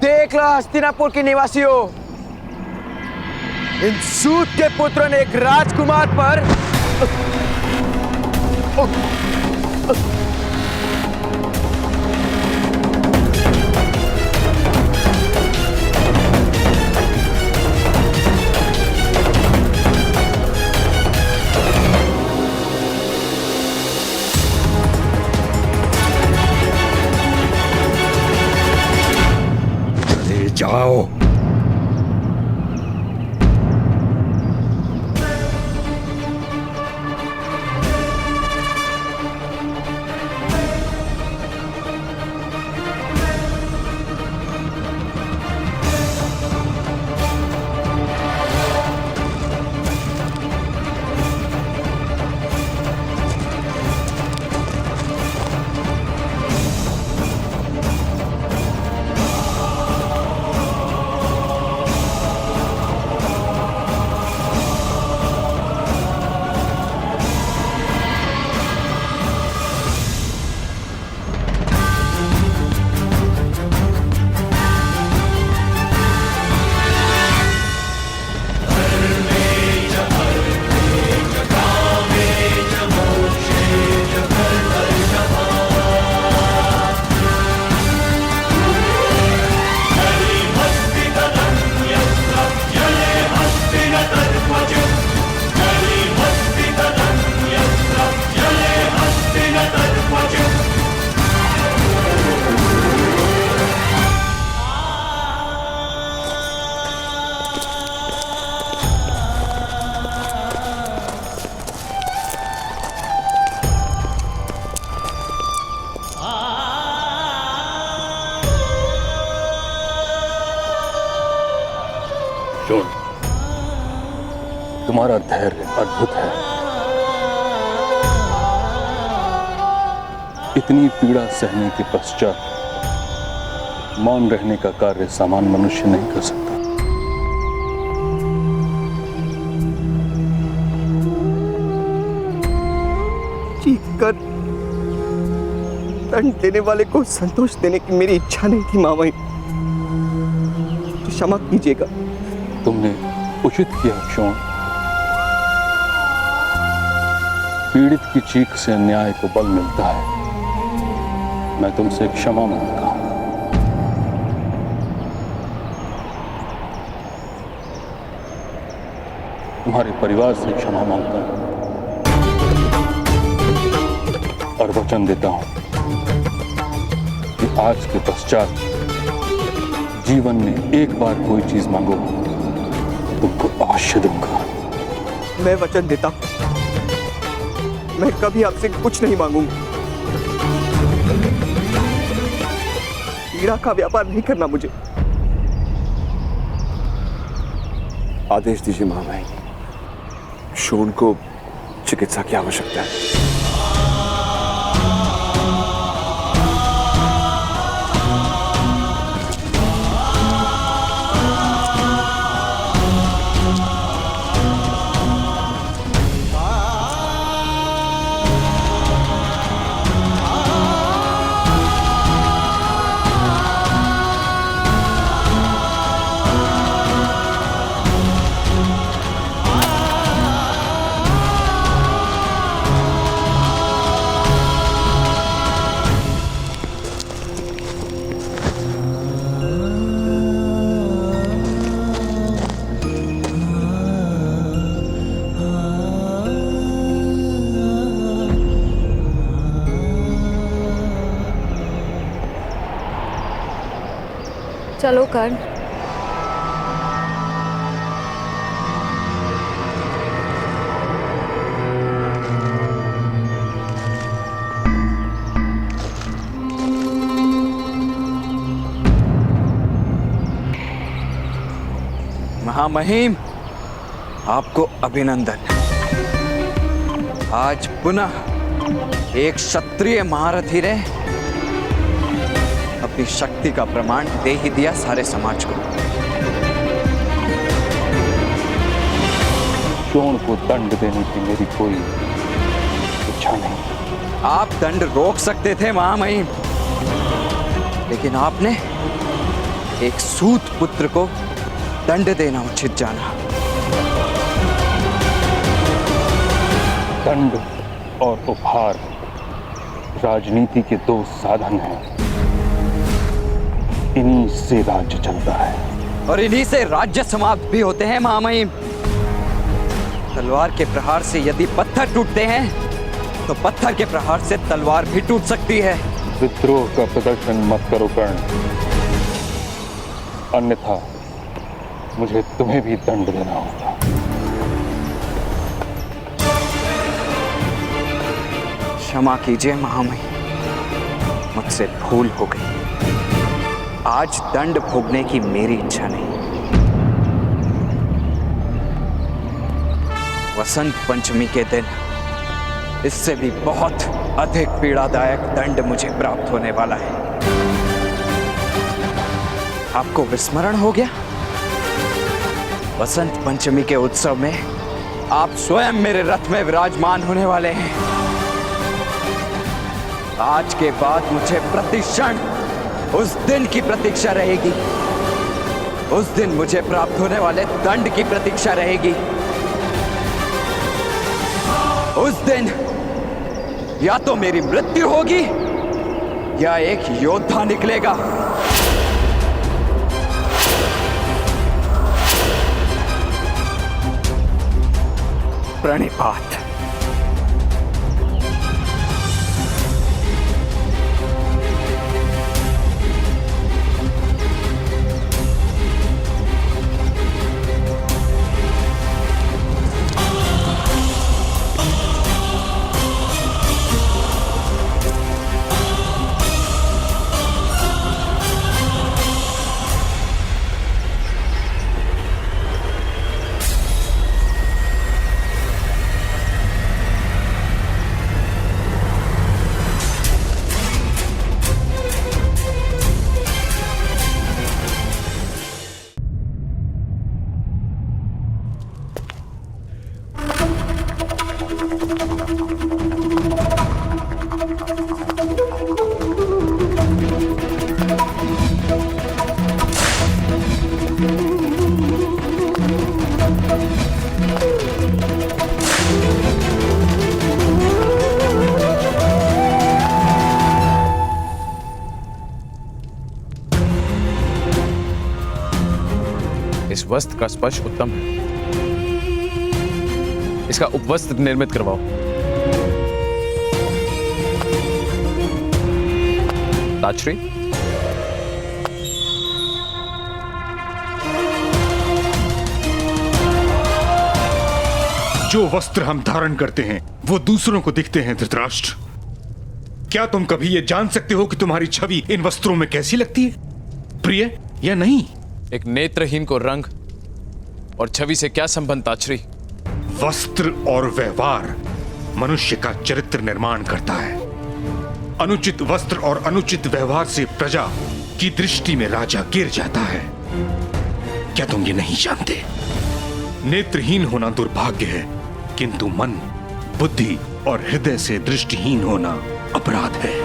देख लो हस्तिनापुर के निवासियों, इन सूत के पुत्रों ने एक राजकुमार पर जाओ। शोण, तुम्हारा धैर्य अद्भुत है। इतनी पीड़ा सहने के पश्चात मौन रहने का कार्य सामान्य मनुष्य नहीं कर सकता। चीख कर दंड देने वाले को संतोष देने की मेरी इच्छा नहीं थी मामा, क्षमा कीजिएगा। तुमने उचित किया शोण। पीड़ित की चीख से न्याय को बल मिलता है। मैं तुमसे क्षमा मांगता हूं। तुम्हारे परिवार से क्षमा मांगता हूं और वचन देता हूं कि आज के पश्चात जीवन में एक बार कोई चीज मांगो तुमको अवश्य दूंगा। मैं वचन देता हूं, मैं कभी आपसे कुछ नहीं मांगूंगा। पीड़ा का व्यापार नहीं करना मुझे। आदेश दीजिए महामाई, शोण को चिकित्सा की आवश्यकता है। चलो कर्ण। महामहिम, आपको अभिनंदन। आज पुनः एक क्षत्रिय महारथी ने अपनी शक्ति का प्रमाण दे ही दिया सारे समाज को। शोण को दंड देने की मेरी कोई इच्छा नहीं। आप दंड रोक सकते थे महामहिम, लेकिन आपने एक सूत पुत्र को दंड देना उचित जाना। दंड और उपहार राजनीति के दो साधन हैं। इन्हीं से राज्य चलता है और इन्हीं से राज्य समाप्त भी होते हैं महामहिम। तलवार के प्रहार से यदि पत्थर टूटते हैं तो पत्थर के प्रहार से तलवार भी टूट सकती है। विद्रोह का प्रदर्शन मत करो कर्ण। अन्यथा मुझे तुम्हें भी दंड देना होगा। क्षमा कीजिए महामहिम, मुझसे भूल हो गई। आज दंड भोगने की मेरी इच्छा नहीं। वसंत पंचमी के दिन इससे भी बहुत अधिक पीड़ादायक दंड मुझे प्राप्त होने वाला है। आपको विस्मरण हो गया? वसंत पंचमी के उत्सव में आप स्वयं मेरे रथ में विराजमान होने वाले हैं। आज के बाद मुझे प्रतिक्षण उस दिन की प्रतीक्षा रहेगी। उस दिन मुझे प्राप्त होने वाले दंड की प्रतीक्षा रहेगी। उस दिन या तो मेरी मृत्यु होगी या एक योद्धा निकलेगा। प्रणिपात। इस वस्त्र का स्पर्श उत्तम है। इसका उपवस्त्र निर्मित करवाओ। ताजश्री, जो वस्त्र हम धारण करते हैं वो दूसरों को दिखते हैं धृतराष्ट्र। क्या तुम कभी ये जान सकते हो कि तुम्हारी छवि इन वस्त्रों में कैसी लगती है, प्रिय या नहीं? एक नेत्रहीन को रंग और छवि से क्या संबंध ताजश्री? वस्त्र और व्यवहार मनुष्य का चरित्र निर्माण करता है। अनुचित वस्त्र और अनुचित व्यवहार से प्रजा की दृष्टि में राजा गिर जाता है। क्या तुम ये नहीं जानते? नेत्रहीन होना दुर्भाग्य है, किंतु मन, बुद्धि और हृदय से दृष्टिहीन होना अपराध है।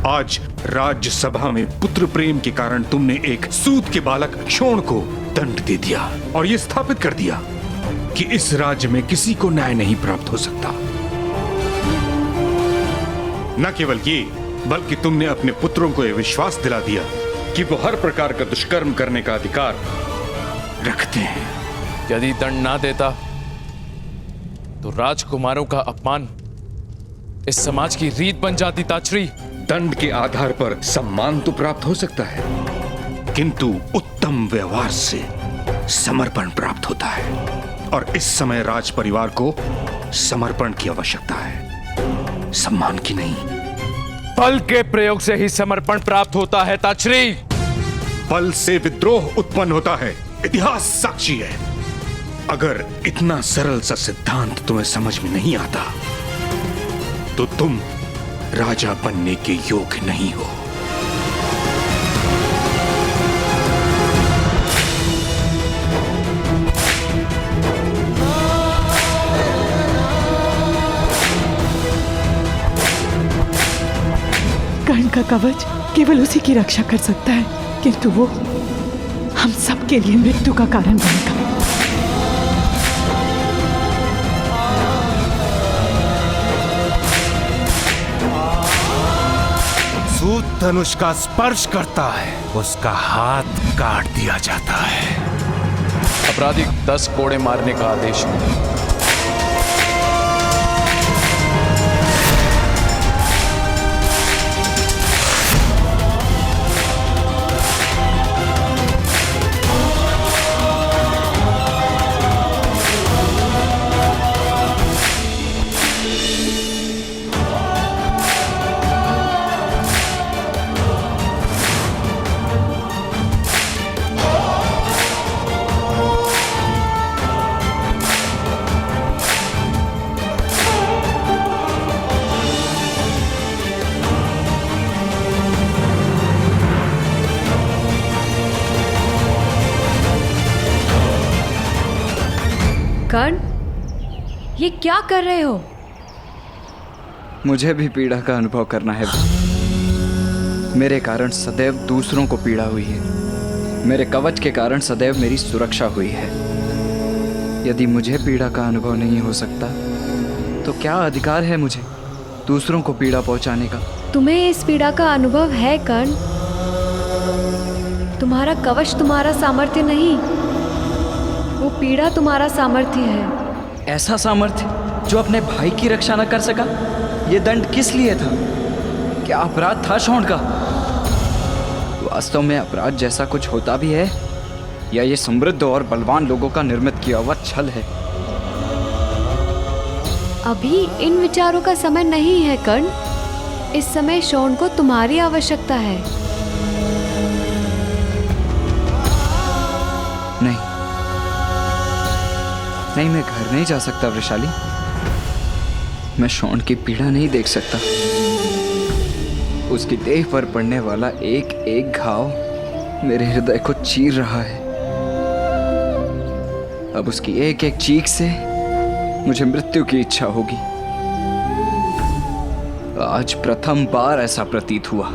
आज राज्यसभा में पुत्र प्रेम के कारण तुमने एक सूत के बालक क्षोण को दंड दे दिया और यह स्थापित कर दिया कि इस राज्य में किसी को न्याय नहीं प्राप्त हो सकता। न केवल ये, बल्कि तुमने अपने पुत्रों को यह विश्वास दिला दिया कि वो हर प्रकार का दुष्कर्म करने का अधिकार रखते हैं। यदि दंड ना देता तो राजकुमारों का अपमान इस समाज की रीत बन जाती ताजश्री। दंड के आधार पर सम्मान तो प्राप्त हो सकता है, किंतु उत्तम व्यवहार से समर्पण प्राप्त होता है और इस समय राज परिवार को समर्पण की आवश्यकता है, सम्मान की नहीं। बल के प्रयोग से ही समर्पण प्राप्त होता है ताजश्री। बल से विद्रोह उत्पन्न होता है, इतिहास साक्षी है। अगर इतना सरल सा सिद्धांत तुम्हें समझ में नहीं आता तो तुम राजा बनने के योग्य नहीं हो। कर्ण का कवच केवल उसी की रक्षा कर सकता है, किंतु वो हम सब के लिए मृत्यु का कारण बनेगा। सूत धनुष का स्पर्श करता है, उसका हाथ काट दिया जाता है। अपराधी 10 कोड़े मारने का आदेश है। कर्ण, ये क्या कर रहे हो? मुझे भी पीड़ा का अनुभव करना है। मेरे कारण सदैव दूसरों को पीड़ा हुई है। मेरे कवच के कारण सदैव मेरी सुरक्षा हुई है। यदि मुझे पीड़ा का अनुभव नहीं हो सकता तो क्या अधिकार है मुझे दूसरों को पीड़ा पहुंचाने का? तुम्हें इस पीड़ा का अनुभव है कर्ण। तुम्हारा कवच तुम्हारा सामर्थ्य नहीं, वो पीड़ा तुम्हारा सामर्थ्य है। ऐसा सामर्थ्य जो अपने भाई की रक्षा न कर सका? ये दंड किस लिए था? क्या अपराध था शौंड का? वास्तव में अपराध जैसा कुछ होता भी है या ये समृद्ध और बलवान लोगों का निर्मित किया हुआ छल है? अभी इन विचारों का समय नहीं है कर्ण। इस समय शौंड को तुम्हारी आवश्यकता है। नहीं, मैं घर नहीं जा सकता वृषाली। मैं शौंड की पीड़ा नहीं देख सकता। उसकी देह पर पड़ने वाला एक एक घाव मेरे हृदय को चीर रहा है। अब उसकी एक एक चीख से मुझे मृत्यु की इच्छा होगी। आज प्रथम बार ऐसा प्रतीत हुआ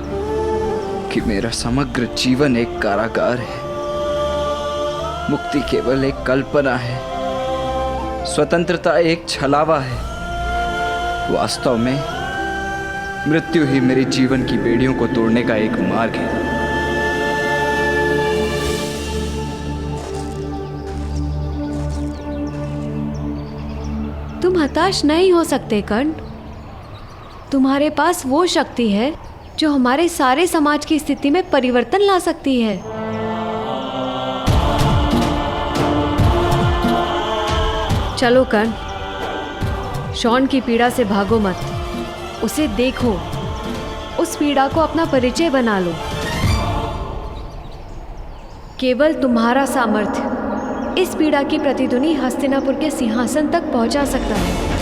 कि मेरा समग्र जीवन एक कारागार है। मुक्ति केवल एक कल्पना है, स्वतंत्रता एक छलावा है। वास्तव में मृत्यु ही मेरे जीवन की बेड़ियों को तोड़ने का एक मार्ग है। तुम हताश नहीं हो सकते कर्ण। तुम्हारे पास वो शक्ति है जो हमारे सारे समाज की स्थिति में परिवर्तन ला सकती है। चलो कर्ण, शौंड की पीड़ा से भागो मत, उसे देखो, उस पीड़ा को अपना परिचय बना लो। केवल तुम्हारा सामर्थ्य इस पीड़ा की प्रतिध्वनि हस्तिनापुर के सिंहासन तक पहुंचा सकता है।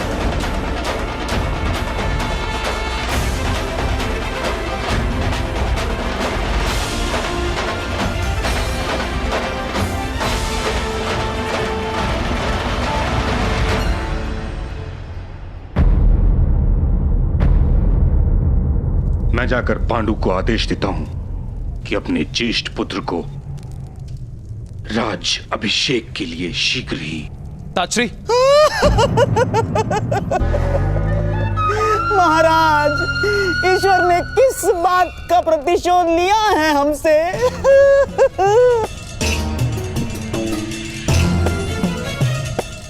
मैं जाकर पांडु को आदेश देता हूं कि अपने ज्येष्ठ पुत्र को राज अभिषेक के लिए शीघ्र ही। ताश्री! महाराज, ईश्वर ने किस बात का प्रतिशोध लिया है हमसे?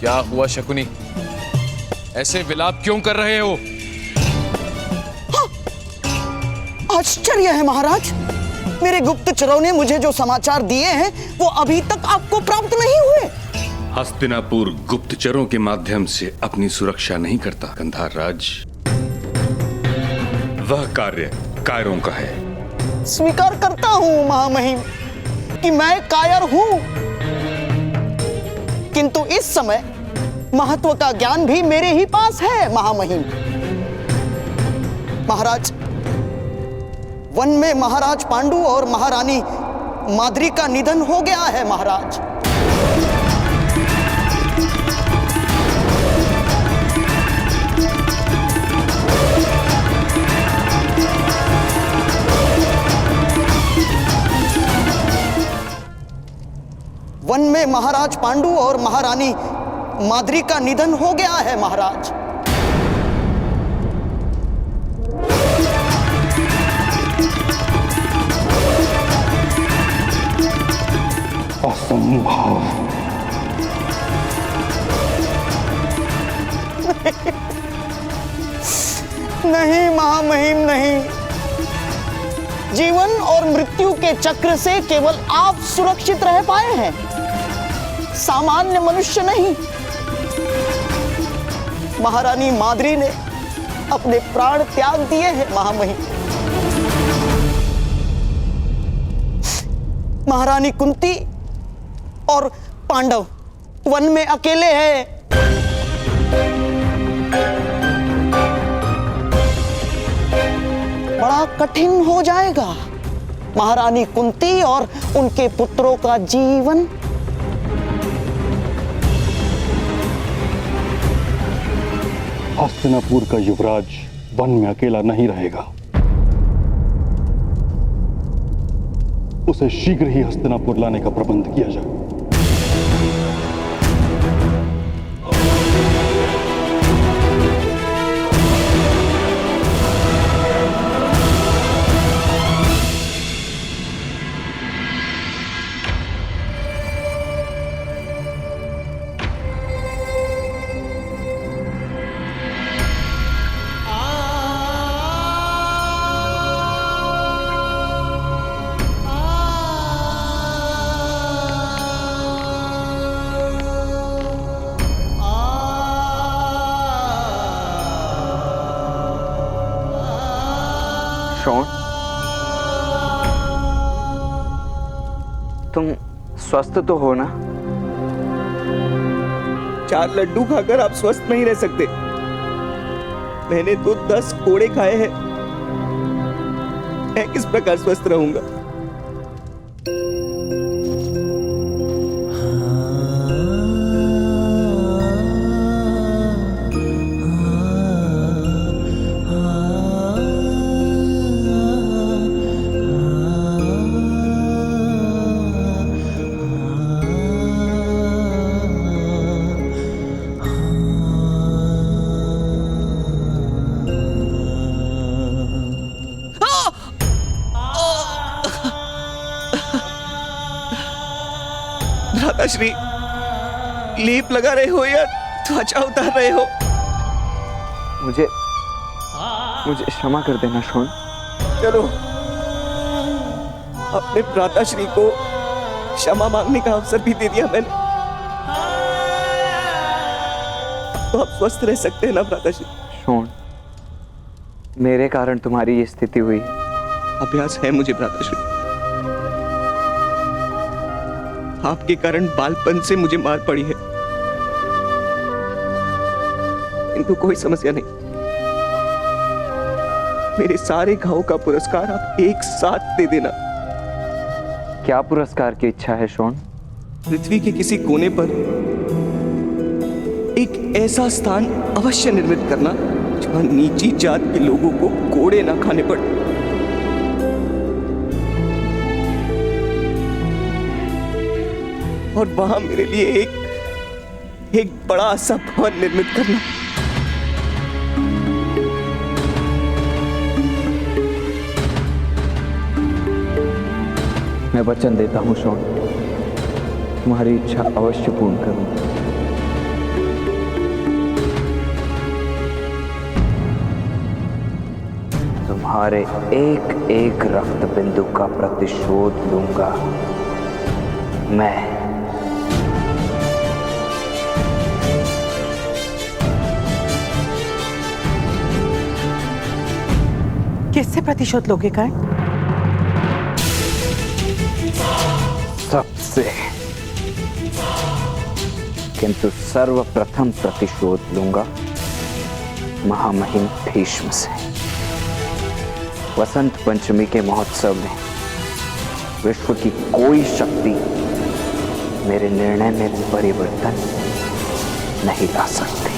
क्या हुआ शकुनी? ऐसे विलाप क्यों कर रहे हो? आश्चर्य है महाराज, मेरे गुप्तचरों ने मुझे जो समाचार दिए हैं वो अभी तक आपको प्राप्त नहीं हुए। हस्तिनापुर गुप्तचरों के माध्यम से अपनी सुरक्षा नहीं करता गंधार राज। वह कार्य कायरों का है। स्वीकार करता हूं महामहिम कि मैं कायर हूं, किंतु इस समय महत्व का ज्ञान भी मेरे ही पास है महामहिम। महाराज, वन में महाराज पांडु और महारानी माद्री का निधन हो गया है महाराज। वन में महाराज पांडु और महारानी माद्री का निधन हो गया है महाराज। असंभव। नहीं महामहिम, नहीं। जीवन और मृत्यु के चक्र से केवल आप सुरक्षित रह पाए हैं, सामान्य मनुष्य नहीं। महारानी माद्री ने अपने प्राण त्याग दिए हैं महामहिम। महारानी कुंती और पांडव वन में अकेले हैं। बड़ा कठिन हो जाएगा महारानी कुंती और उनके पुत्रों का जीवन। हस्तिनापुर का युवराज वन में अकेला नहीं रहेगा। उसे शीघ्र ही हस्तिनापुर लाने का प्रबंध किया जाए। शॉन, तुम स्वस्थ तो हो ना? 4 लड्डू खाकर आप स्वस्थ नहीं रह सकते। मैंने तो 10 कोड़े खाए हैं। मैं किस प्रकार स्वस्थ रहूंगा? भ्राताश्री, लेप लगा रहे हो या त्वचा उतार रहे हो? मुझे क्षमा कर देना शॉन। चलो, अपने भ्राताश्री को क्षमा मांगने का अवसर भी दे दिया मैंने। तो आप स्वस्थ रह सकते हैं ना भ्राताश्री? शॉन, मेरे कारण तुम्हारी ये स्थिति हुई है। अभ्यास है मुझे भ्राताश्री। आपके कारण बालपन से मुझे मार पड़ी है, किंतु कोई समस्या नहीं। मेरे सारे घावों का पुरस्कार आप एक साथ दे देना। क्या पुरस्कार की इच्छा है शॉन? पृथ्वी के किसी कोने पर एक ऐसा स्थान अवश्य निर्मित करना जहां नीची जात के लोगों को कोड़े ना खाने पड़े। और वहां मेरे लिए एक बड़ा सा भवन निर्मित करना। मैं वचन देता हूं शॉन, तुम्हारी इच्छा अवश्य पूर्ण करूंगा। तुम्हारे एक एक रक्त बिंदु का प्रतिशोध लूंगा मैं। किससे प्रतिशोध लोगे कर्ण? सबसे, किंतु सर्वप्रथम प्रतिशोध लूंगा महामहिम भीष्म से। वसंत पंचमी के महोत्सव में विश्व की कोई शक्ति मेरे निर्णय में परिवर्तन नहीं ला सकती।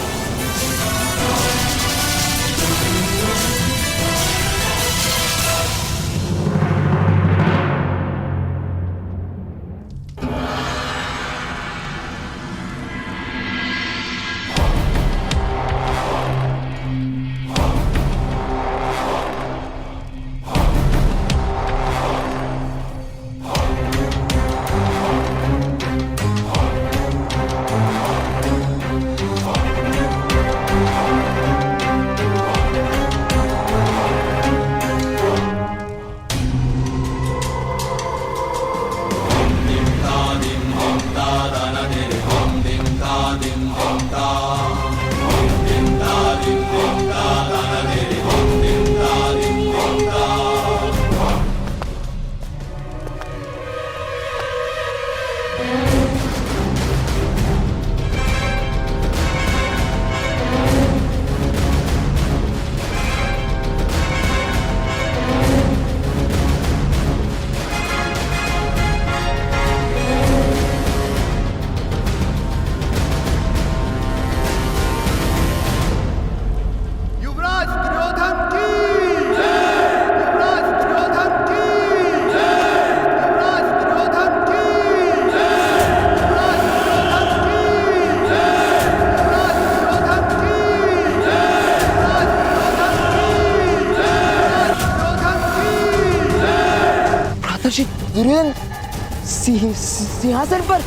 दुर्योधन सिंहासन पर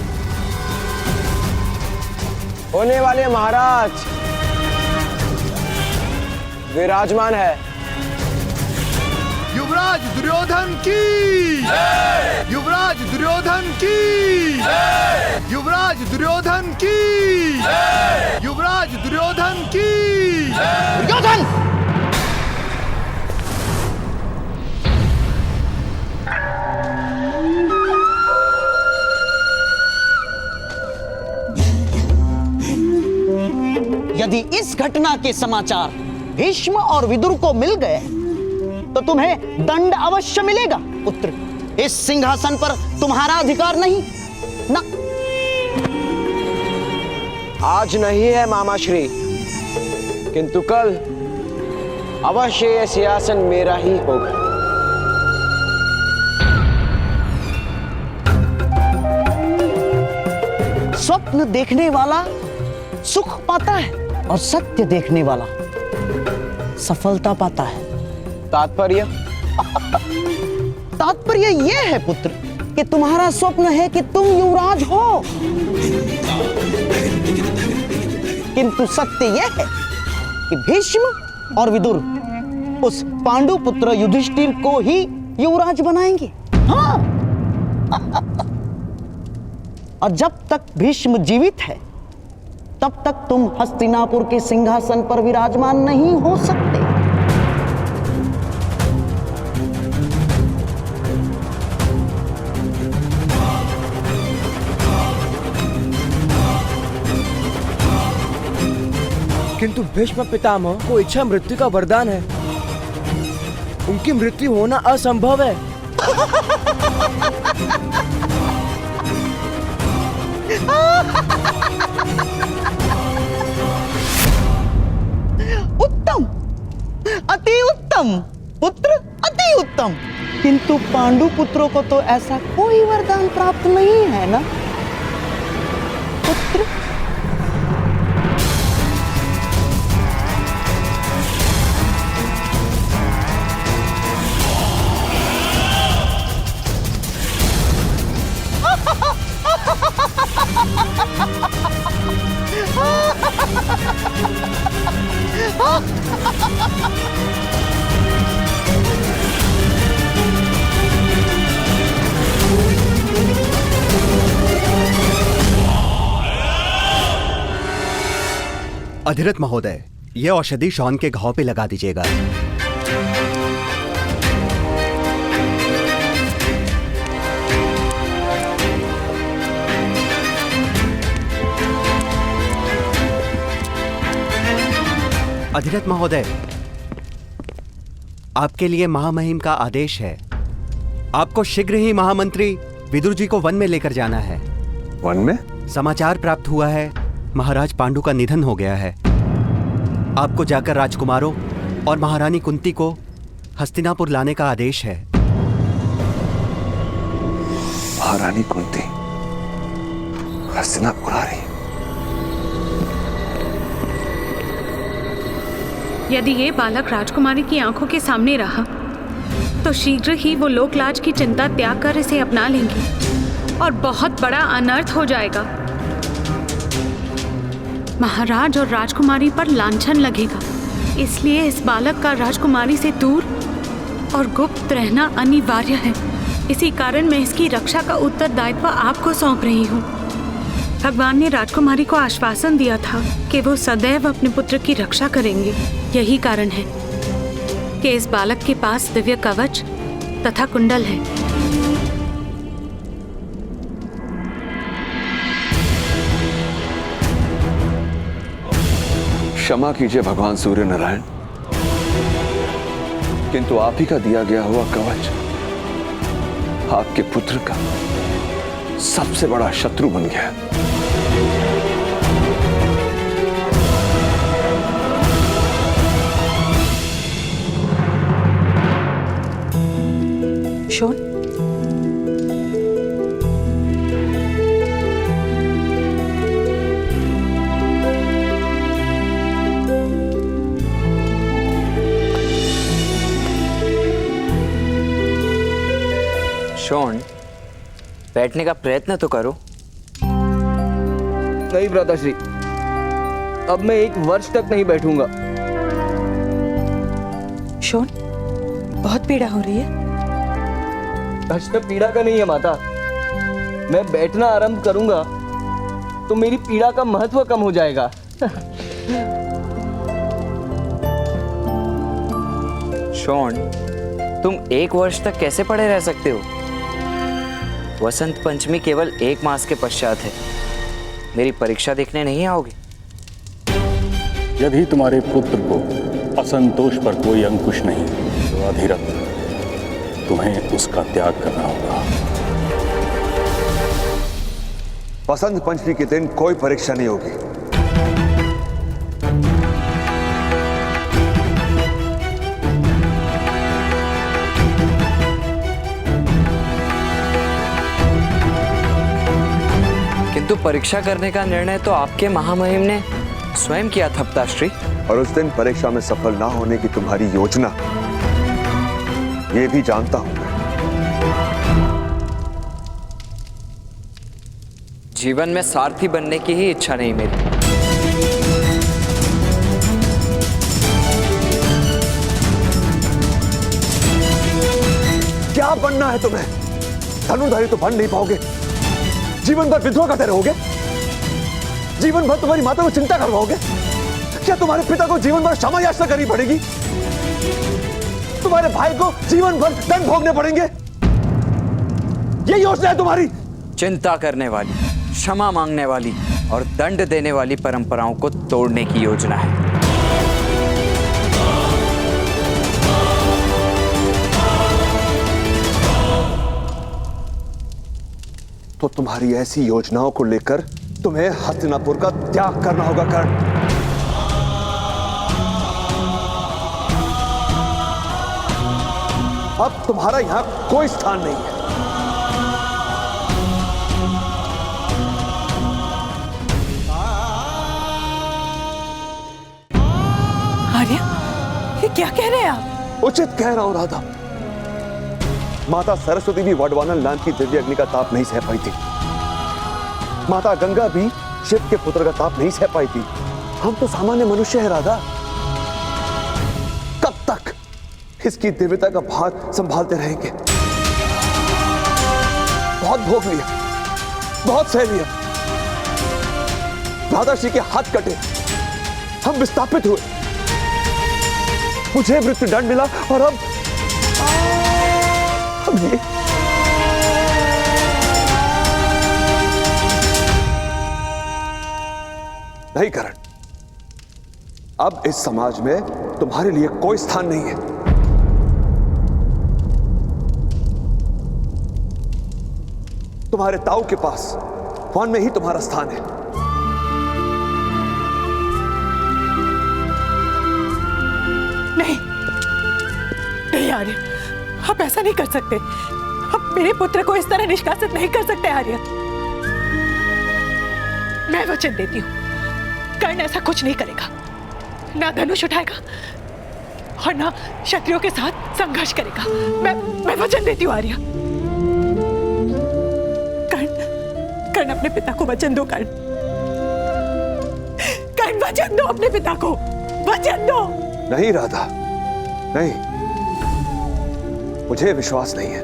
होने वाले महाराज विराजमान है। युवराज दुर्योधन की, युवराज दुर्योधन की, युवराज दुर्योधन की, युवराज दुर्योधन की। दुर्योधन! यदि इस घटना के समाचार भीष्म और विदुर को मिल गए तो तुम्हें दंड अवश्य मिलेगा पुत्र। इस सिंहासन पर तुम्हारा अधिकार नहीं ना। आज नहीं है मामाश्री, किंतु कल अवश्य यह सिंहासन मेरा ही होगा। स्वप्न देखने वाला सुख पाता है और सत्य देखने वाला सफलता पाता है। तात्पर्य? तात्पर्य यह है पुत्र कि तुम्हारा स्वप्न है कि तुम युवराज हो, किंतु सत्य यह है कि भीष्म और विदुर उस पांडु पुत्र युधिष्ठिर को ही युवराज बनाएंगे। हाँ। और जब तक भीष्म जीवित है तब तक तुम हस्तिनापुर के सिंहासन पर विराजमान नहीं हो सकते। किंतु भीष्म पितामह को इच्छा मृत्यु का वरदान है, उनकी मृत्यु होना असंभव है। उत्तम, अति उत्तम पुत्र, अति उत्तम। किंतु पांडु पुत्रों को तो ऐसा कोई वरदान प्राप्त नहीं है ना पुत्र। अधिरथ महोदय, यह औषधि शॉन के घाव पे लगा दीजिएगा। अधिरथ महोदय, आपके लिए महामहिम का आदेश है। आपको शीघ्र ही महामंत्री विदुर जी को वन में लेकर जाना है। वन में? समाचार प्राप्त हुआ है महाराज पांडु का निधन हो गया है। आपको जाकर राजकुमारों और महारानी कुंती को हस्तिनापुर लाने का आदेश है। महारानी कुंती हस्तिनापुर आ रही? यदि ये बालक राजकुमारी की आंखों के सामने रहा तो शीघ्र ही वो लोकलाज की चिंता त्याग कर इसे अपना लेंगी और बहुत बड़ा अनर्थ हो जाएगा। महाराज और राजकुमारी पर लांछन लगेगा। इसलिए इस बालक का राजकुमारी से दूर और गुप्त रहना अनिवार्य है। इसी कारण मैं इसकी रक्षा का उत्तरदायित्व आपको सौंप रही हूँ। भगवान ने राजकुमारी को आश्वासन दिया था कि वो सदैव अपने पुत्र की रक्षा करेंगे। यही कारण है कि इस बालक के पास दिव्य कवच तथा कुंडल है। क्षमा कीजिए भगवान सूर्य नारायण, किंतु आप ही का दिया गया हुआ कवच आपके पुत्र का सबसे बड़ा शत्रु बन गया। शोन, शोन, बैठने का प्रयत्न तो करो। नहीं भ्राताश्री, अब मैं 1 वर्ष तक नहीं बैठूंगा। शोन, बहुत पीड़ा हो रही है। कष्ट पीड़ा का नहीं है माता। मैं बैठना आरंभ करूंगा तो मेरी पीड़ा का महत्व कम हो जाएगा। शॉन, तुम 1 वर्ष तक कैसे पड़े रह सकते हो? वसंत पंचमी केवल 1 मास के पश्चात है। मेरी परीक्षा देखने नहीं आओगे? यदि तुम्हारे पुत्र को असंतोष पर कोई अंकुश नहीं तो अधिरथ तुम्हें उसका त्याग करना होगा। वसंत पंचमी के दिन कोई परीक्षा नहीं होगी। किंतु परीक्षा करने का निर्णय तो आपके महामहिम ने स्वयं किया था पिताश्री। और उस दिन परीक्षा में सफल ना होने की तुम्हारी योजना, ये भी जानता हूं मैं। जीवन में सारथी बनने की ही इच्छा नहीं मेरी। क्या बनना है तुम्हें? धनुर्धारी तो बन नहीं पाओगे। जीवन भर विद्रोह करते रहोगे। जीवन भर तुम्हारी माता को चिंता करवाओगे। क्या तुम्हारे पिता को जीवन भर क्षमा याचना करनी पड़ेगी? तुम्हारे भाई को जीवन भर दंड भोगने पड़ेंगे? ये योजना है तुम्हारी? चिंता करने वाली, क्षमा मांगने वाली और दंड देने वाली परंपराओं को तोड़ने की योजना है। तो तुम्हारी ऐसी योजनाओं को लेकर तुम्हें हस्तिनापुर का त्याग करना होगा कर्ण। अब तुम्हारा यहां कोई स्थान नहीं है। आर्य, ये क्या कह रहे हैं आप? उचित कह रहा हूं राधा। माता सरस्वती भी वडवानल नाम की दिव्य अग्नि का ताप नहीं सह पाई थी। माता गंगा भी शिव के पुत्र का ताप नहीं सह पाई थी। हम तो सामान्य मनुष्य हैं राधा। कब तक इसकी दिव्यता का भार संभालते रहेंगे? बहुत भोग लिया, बहुत सह लिया। राधाश्री के हाथ कटे, हम विस्थापित हुए, मुझे मृत्यु दंड मिला और अब ये नहीं करण। अब इस समाज में तुम्हारे लिए कोई स्थान नहीं है। तुम्हारे ताऊ के पास वन में ही तुम्हारा स्थान है। नहीं, नहीं आर्य, आप ऐसा नहीं कर सकते। आप मेरे पुत्र को इस तरह निष्कासित नहीं कर सकते आर्य। मैं वचन देती हूँ, कर्ण ऐसा कुछ नहीं करेगा। ना धनुष उठाएगा और ना क्षत्रियों के साथ संघर्ष करेगा। मैं वचन देती हूँ आर्य। कर्ण अपने पिता को वचन दो। कर्ण वचन दो अपने पिता को, वचन दो। नहीं राधा, नहीं, मुझे विश्वास नहीं है।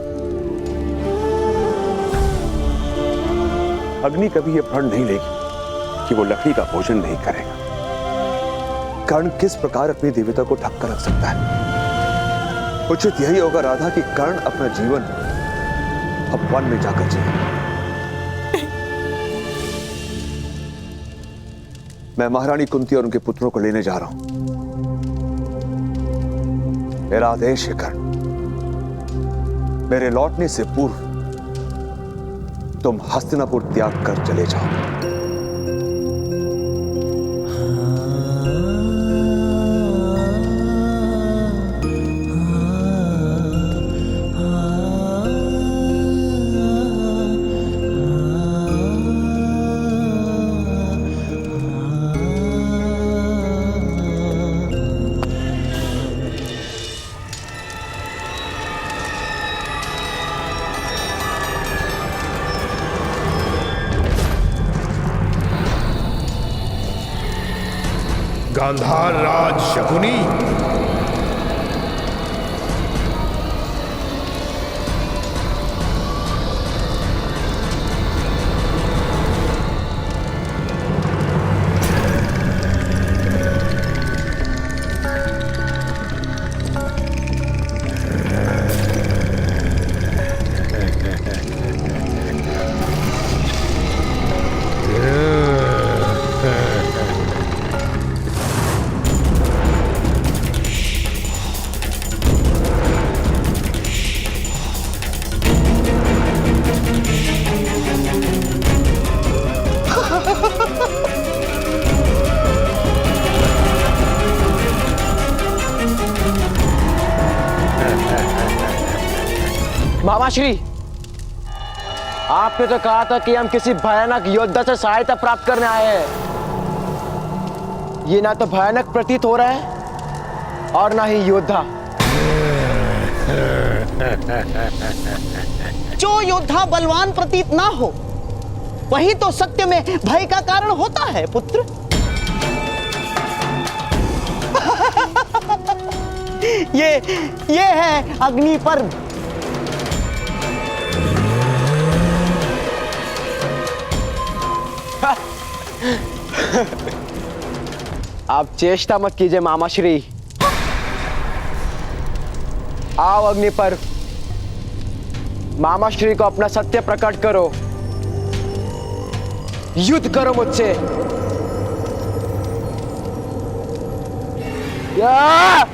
अग्नि कभी यह प्रण नहीं लेगी कि वो लकड़ी का भोजन नहीं करेगा। कर्ण किस प्रकार अपनी दिव्यता को ढक कर रख सकता है? उचित यही होगा राधा कि कर्ण अपना जीवन अब वन में जाकर जिए। मैं महारानी कुंती और उनके पुत्रों को लेने जा रहा हूं। मेरा आदेश है कर्ण, मेरे लौटने से पूर्व तुम हस्तिनापुर त्याग कर चले जाओ। गांधार राज शकुनी, मामाश्री, आपने तो कहा था कि हम किसी भयानक योद्धा से सहायता प्राप्त करने आए हैं। ये ना तो भयानक प्रतीत हो रहा है और ना ही योद्धा। जो योद्धा बलवान प्रतीत ना हो वही तो सत्य में भय का कारण होता है पुत्र। ये है अग्नि पर्व। आप चेष्टा मत कीजिए मामाश्री। आओ अग्नि पर्व, मामाश्री को अपना सत्य प्रकट करो, युद्ध करो मुझसे। या!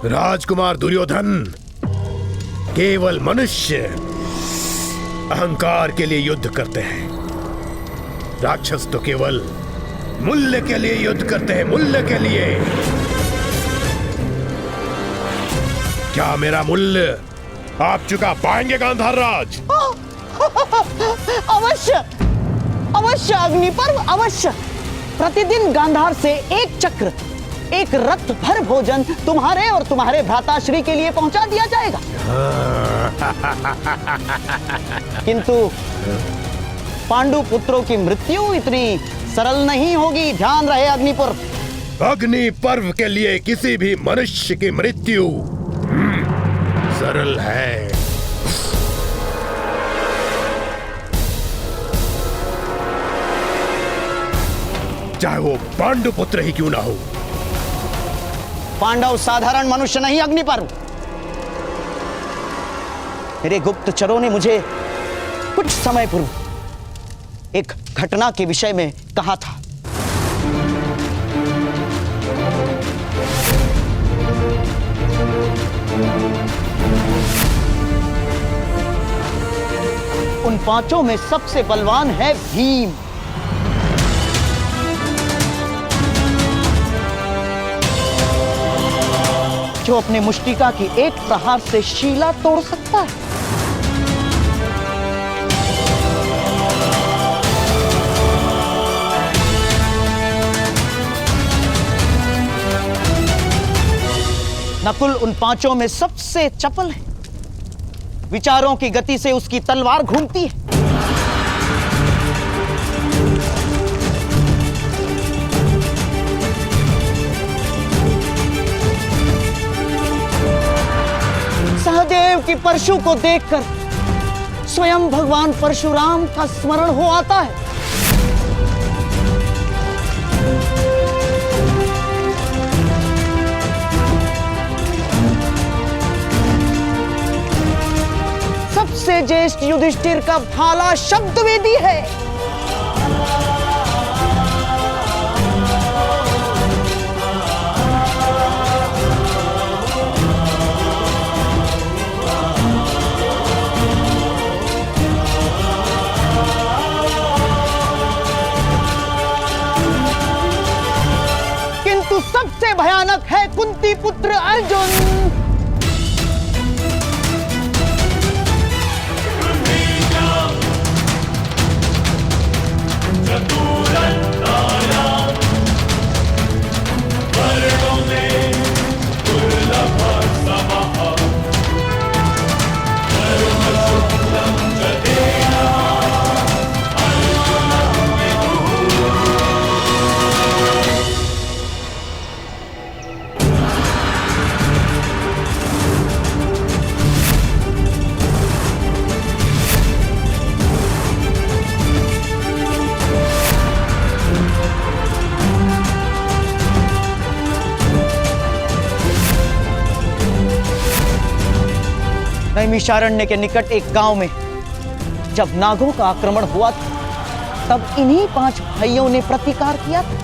राजकुमार दुर्योधन केवल मनुष्य अहंकार के लिए युद्ध करते हैं। राक्षस तो केवल मूल्य के लिए युद्ध करते हैं, मूल्य के लिए। क्या मेरा मूल्य आप चुका पाएंगे गांधार राज? अवश्य अवश्य अग्नि पर्व, अवश्य। प्रतिदिन गांधार से एक चक्र, एक रथ भर भोजन तुम्हारे और तुम्हारे भ्राताश्री के लिए पहुंचा दिया जाएगा। किंतु पांडु पुत्रों की मृत्यु इतनी सरल नहीं होगी, ध्यान रहे अग्नि पर्व। अग्नि पर्व के लिए किसी भी मनुष्य की मृत्यु सरल है। चाहे वो पांडु पुत्र ही क्यों ना हो। पांडव साधारण मनुष्य नहीं अग्नि पर्व। मेरे गुप्तचरों ने मुझे कुछ समय पूर्व एक घटना के विषय में कहा था। उन पांचों में सबसे बलवान है भीम। जो अपने मुष्टिका की एक प्रहार से शीला तोड़ सकता है। नकुल उन पांचों में सबसे चपल है। विचारों की गति से उसकी तलवार घूमती है। सहदेव की परशु को देखकर स्वयं भगवान परशुराम का स्मरण हो आता है। सबसे ज्येष्ठ युधिष्ठिर का भाला शब्द वेदी है। किंतु सबसे भयानक है कुंती पुत्र अर्जुन। Burn नैमिषारण्य के निकट एक गांव में जब नागों का आक्रमण हुआ था, तब इन्हीं 5 भाइयों ने प्रतिकार किया था।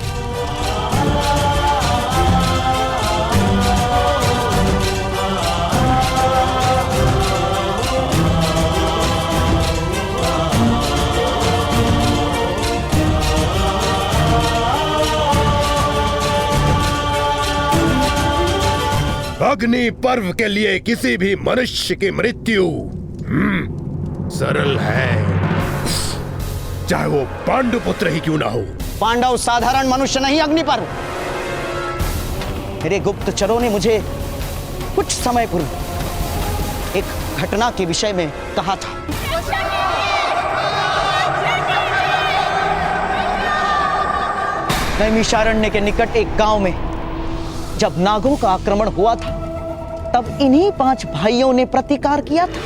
अग्नि पर्व के लिए किसी भी मनुष्य की मृत्यु सरल है, चाहे वो पांडुपुत्र ही क्यों ना हो। पांडव साधारण मनुष्य नहीं अग्निपर्व। मेरे गुप्तचरों ने मुझे कुछ समय पूर्व एक घटना के विषय में कहा था। नैमिषारण्य के निकट एक गांव में जब नागों का आक्रमण हुआ था, तब इन्हीं 5 भाइयों ने प्रतिकार किया था।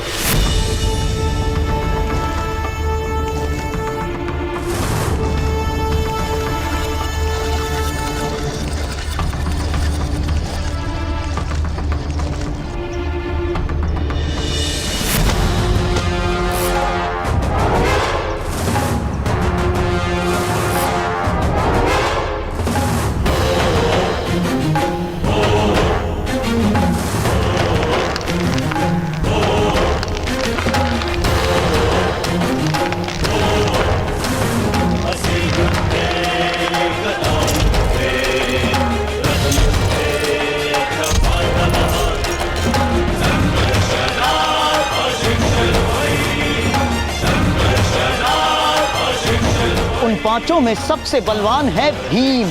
उन 5 में सबसे बलवान है भीम,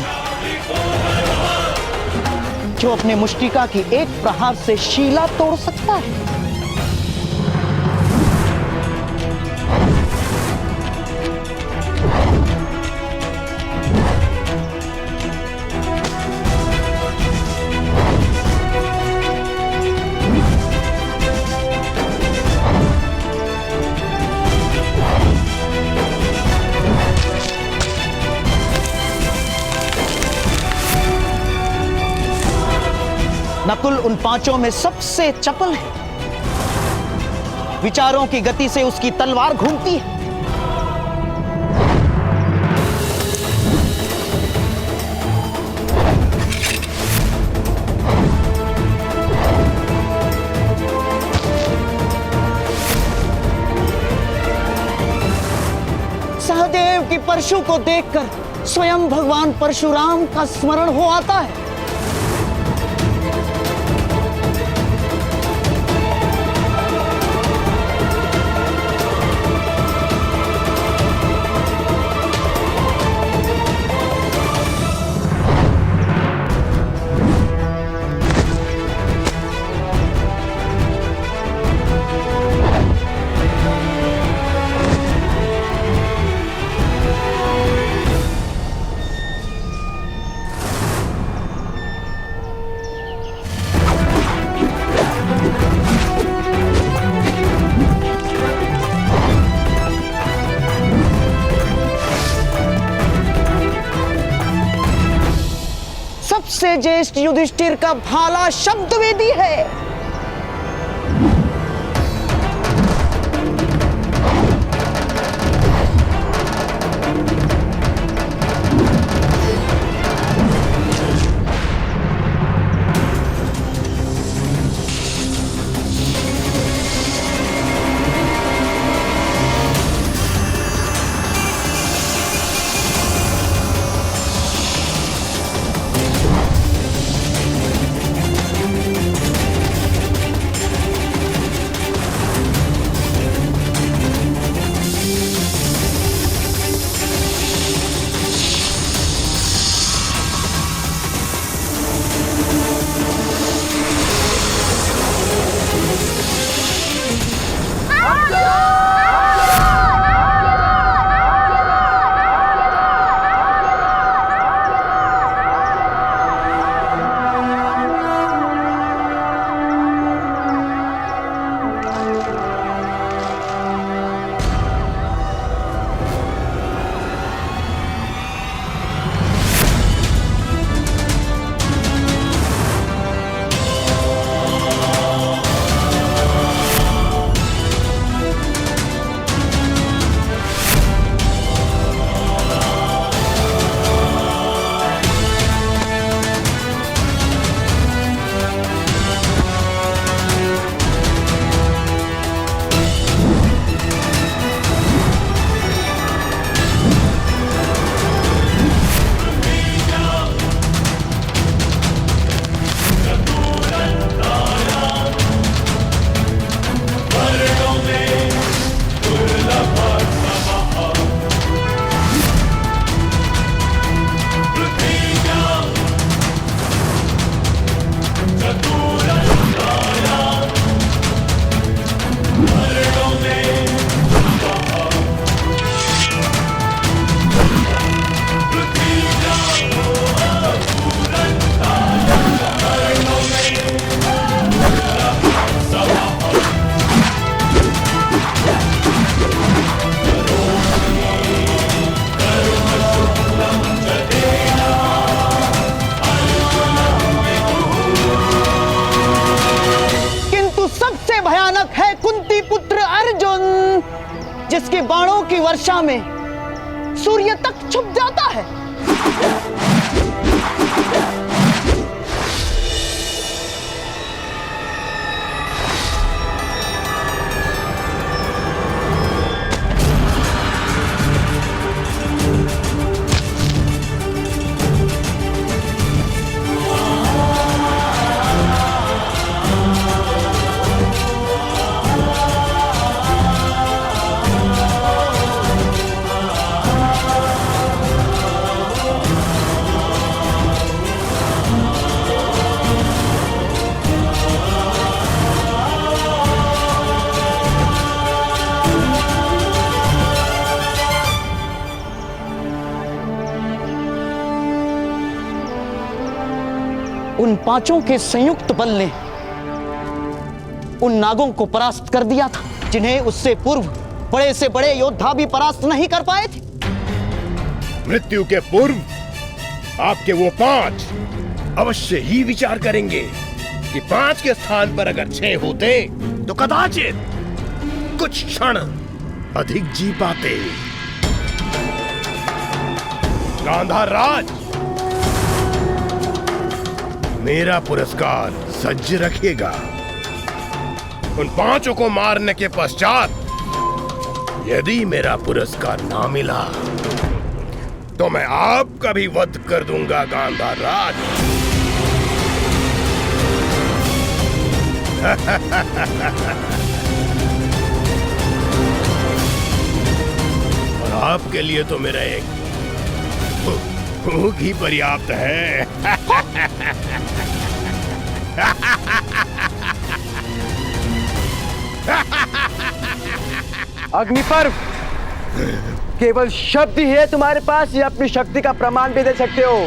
जो अपने मुष्टिका की एक प्रहार से शीला तोड़ सकता है। नकुल उन 5 में सबसे चपल है। विचारों की गति से उसकी तलवार घूमती है। सहदेव की परशु को देखकर स्वयं भगवान परशुराम का स्मरण हो आता है। सबसे ज्येष्ठ युधिष्ठिर का भाला शब्द वेदी है। दशा में सूर्य तक छुप जाता है। उन पांचों के संयुक्त बल ने उन नागों को परास्त कर दिया था जिन्हें उससे पूर्व बड़े से बड़े योद्धा भी परास्त नहीं कर पाए थे। मृत्यु के पूर्व आपके वो 5 अवश्य ही विचार करेंगे कि 5 के स्थान पर अगर 6 होते तो कदाचित कुछ क्षण अधिक जी पाते। गांधार राज, मेरा पुरस्कार सज्ज रखिएगा। उन 5 को मारने के पश्चात यदि मेरा पुरस्कार ना मिला तो मैं आपका भी वध कर दूंगा गांधार राज। और आपके लिए तो मेरा एक भूख ही पर्याप्त है। अग्निपर्व, केवल शब्द ही है तुम्हारे पास या अपनी शक्ति का प्रमाण भी दे सकते हो?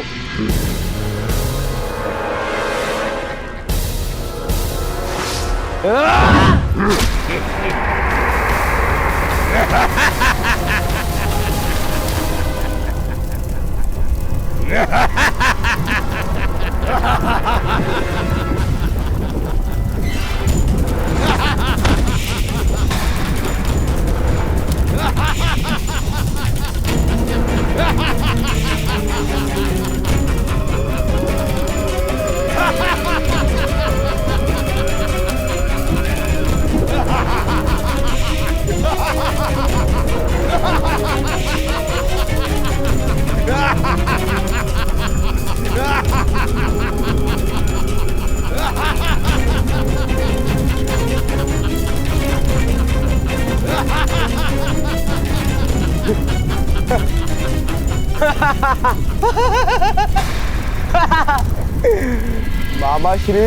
मामा श्री,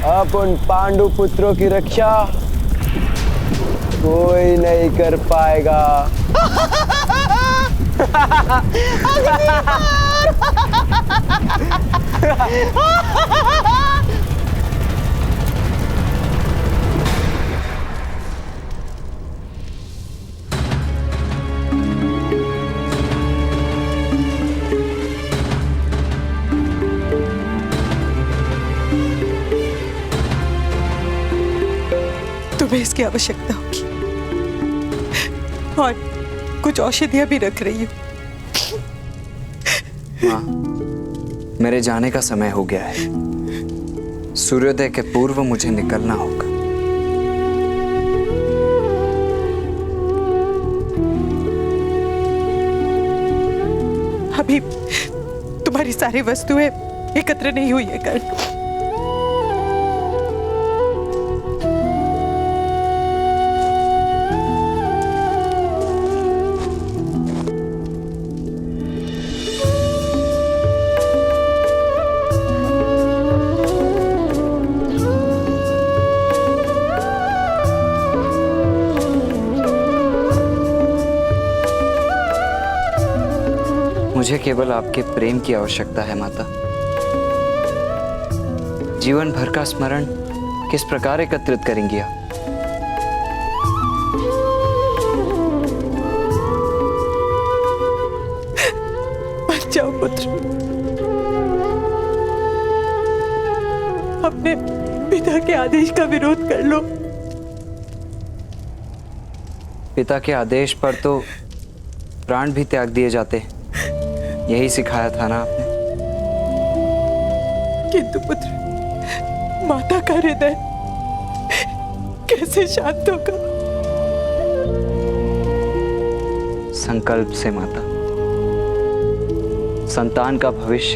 अब उन पांडु पुत्रों की रक्षा कोई नहीं कर पाएगा। तुम्हें इसकी आवश्यकता होगी और कुछ औषधियां भी रख रही हूं। माँ, मेरे जाने का समय हो गया है। सूर्योदय के पूर्व मुझे निकलना होगा। अभी तुम्हारी सारी वस्तुएं एकत्र नहीं हुई है कर्ण। मुझे केवल आपके प्रेम की आवश्यकता है माता। जीवन भर का स्मरण किस प्रकार एकत्रित करेंगी आप? मत जाओ पुत्र, अपने पिता के आदेश का विरोध कर लो पिता के आदेश पर तो प्राण भी त्याग दिए जाते, यही सिखाया था ना आपने। किंतु पुत्र, माता का हृदय कैसे शांत होगा? संकल्प से माता। संतान का भविष्य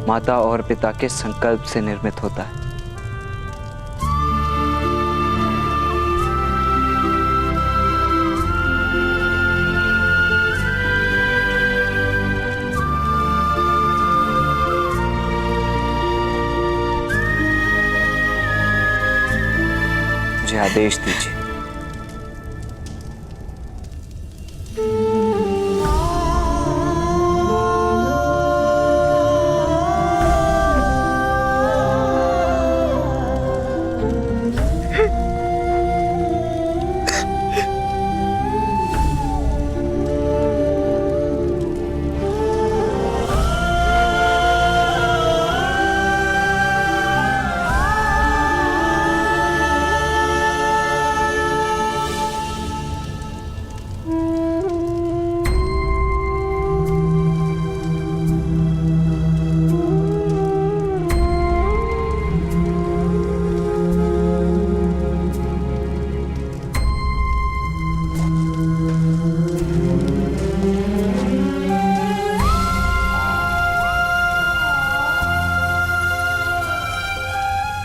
माता और पिता के संकल्प से निर्मित होता है। मुझे आदेश दीजिए।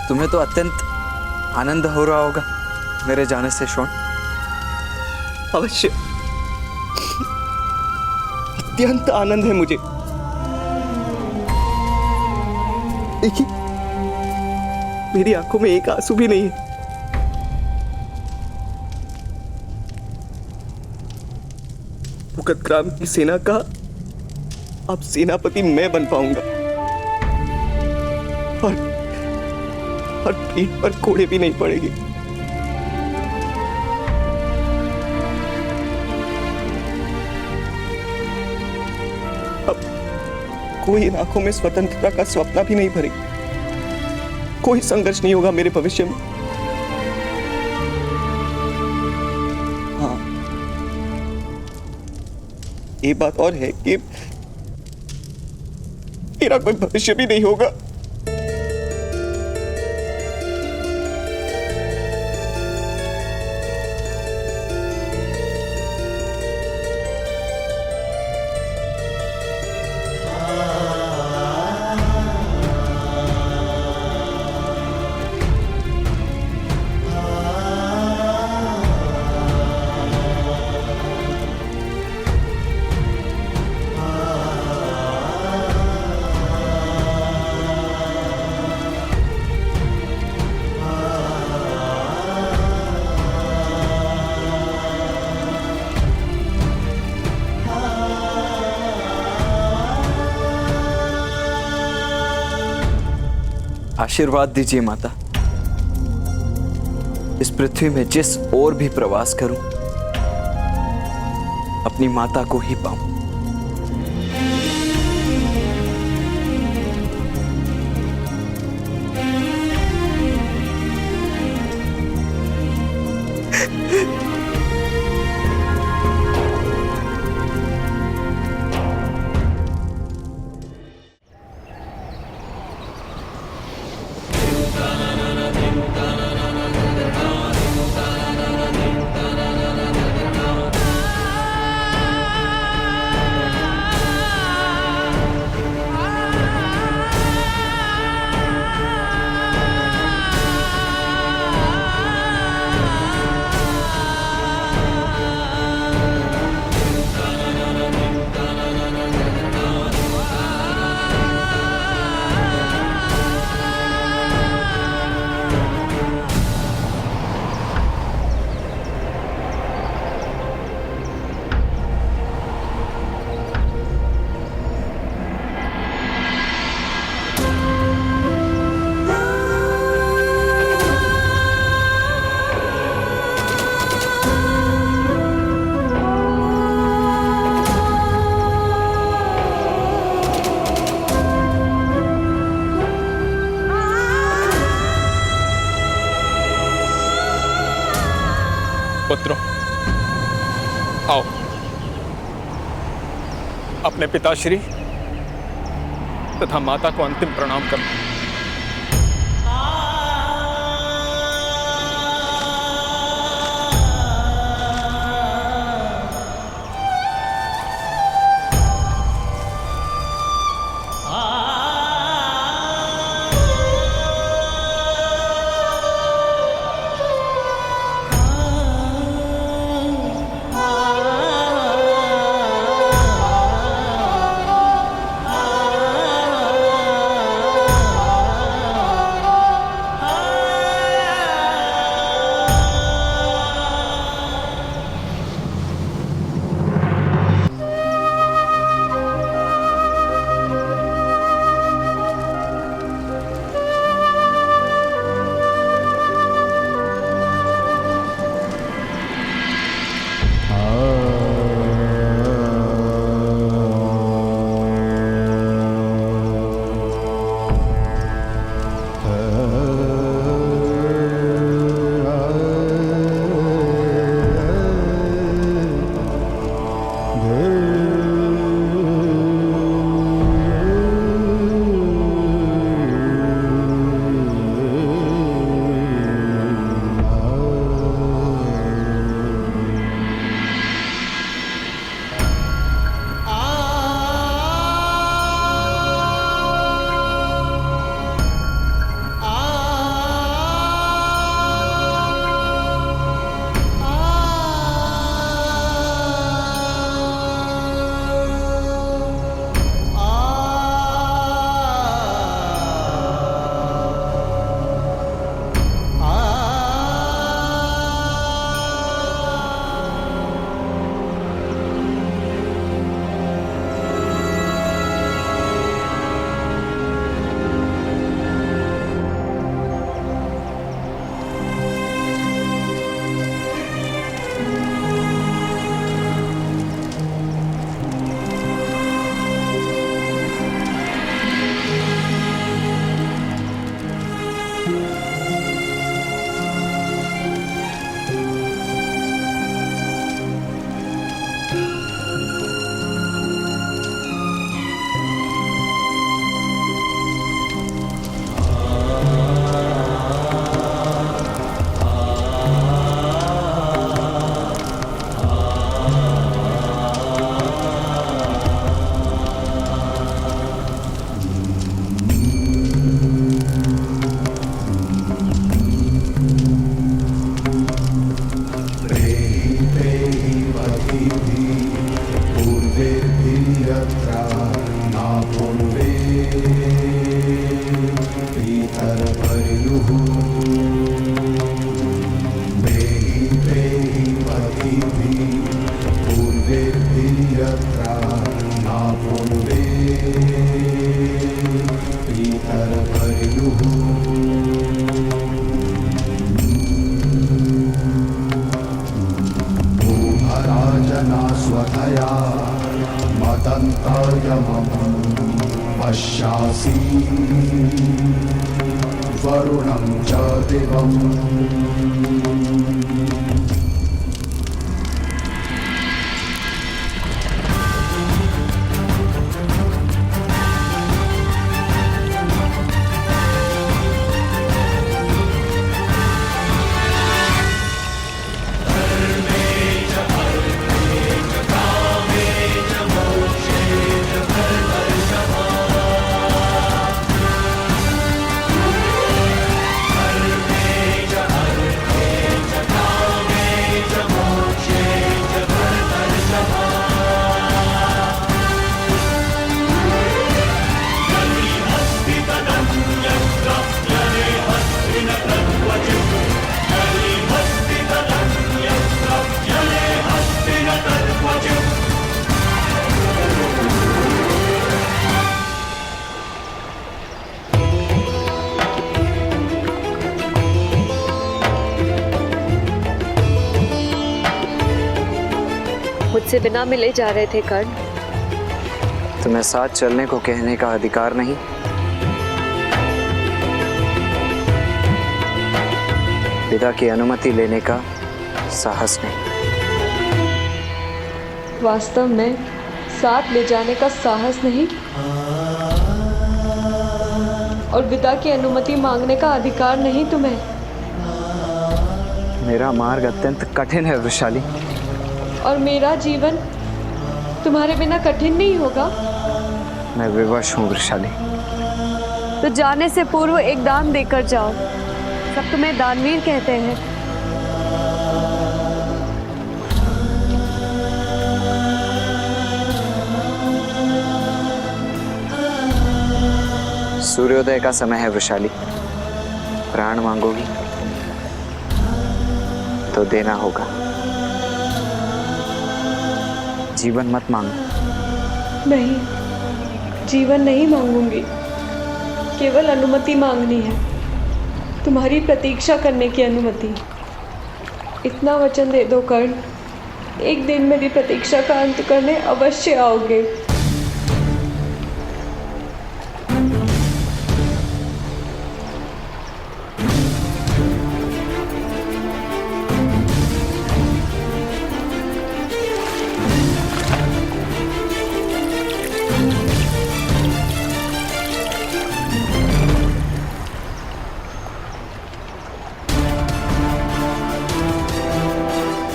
तुम्हें तो अत्यंत आनंद हो रहा होगा मेरे जाने से शोन। अवश्य, अत्यंत आनंद है मुझे। देखिए, मेरी आंखों में एक आंसू भी नहीं है। भूकतग्राम की सेना का अब सेनापति मैं बन पाऊंगा और पीठ पर कोड़े भी नहीं पड़ेंगे। अब कोई इन आंखों में स्वतंत्रता का स्वप्न भी नहीं भरेगा। कोई संघर्ष नहीं होगा मेरे भविष्य में। हाँ, ये बात और है कि मेरा कोई भविष्य भी नहीं होगा। आशीर्वाद दीजिए माता। इस पृथ्वी में जिस ओर भी प्रवास करूं, अपनी माता को ही पाऊं। अपने पिताश्री तथा माता को अंतिम प्रणाम करना। स्वधया मदन्तयमं पश्यासि वरुणं च दिवम्। मुझसे बिना मिले जा रहे थे कर्ण। तुम्हें साथ चलने को कहने का अधिकार नहीं? पिता की अनुमति लेने का साहस नहीं? वास्तव में साथ ले जाने का साहस नहीं और विदा की अनुमति मांगने का अधिकार नहीं तुम्हें? मेरा मार्ग अत्यंत कठिन है वृषाली। और मेरा जीवन तुम्हारे बिना कठिन नहीं होगा? मैं विवश हूँ वृषाली। तो जाने से पूर्व एक दान देकर जाओ। सब तुम्हें दानवीर कहते हैं। सूर्योदय का समय है वृषाली। प्राण मांगोगी तो देना होगा। जीवन मत मांगो। नहीं, जीवन नहीं मांगूंगी। केवल अनुमति मांगनी है, तुम्हारी प्रतीक्षा करने की अनुमति। इतना वचन दे दो कर्ण, एक दिन मेरी प्रतीक्षा का अंत करने अवश्य आओगे।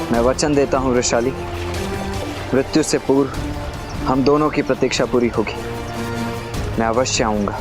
मैं वचन देता हूँ वृषाली, मृत्यु से पूर्व हम दोनों की प्रतीक्षा पूरी होगी। मैं अवश्य आऊंगा।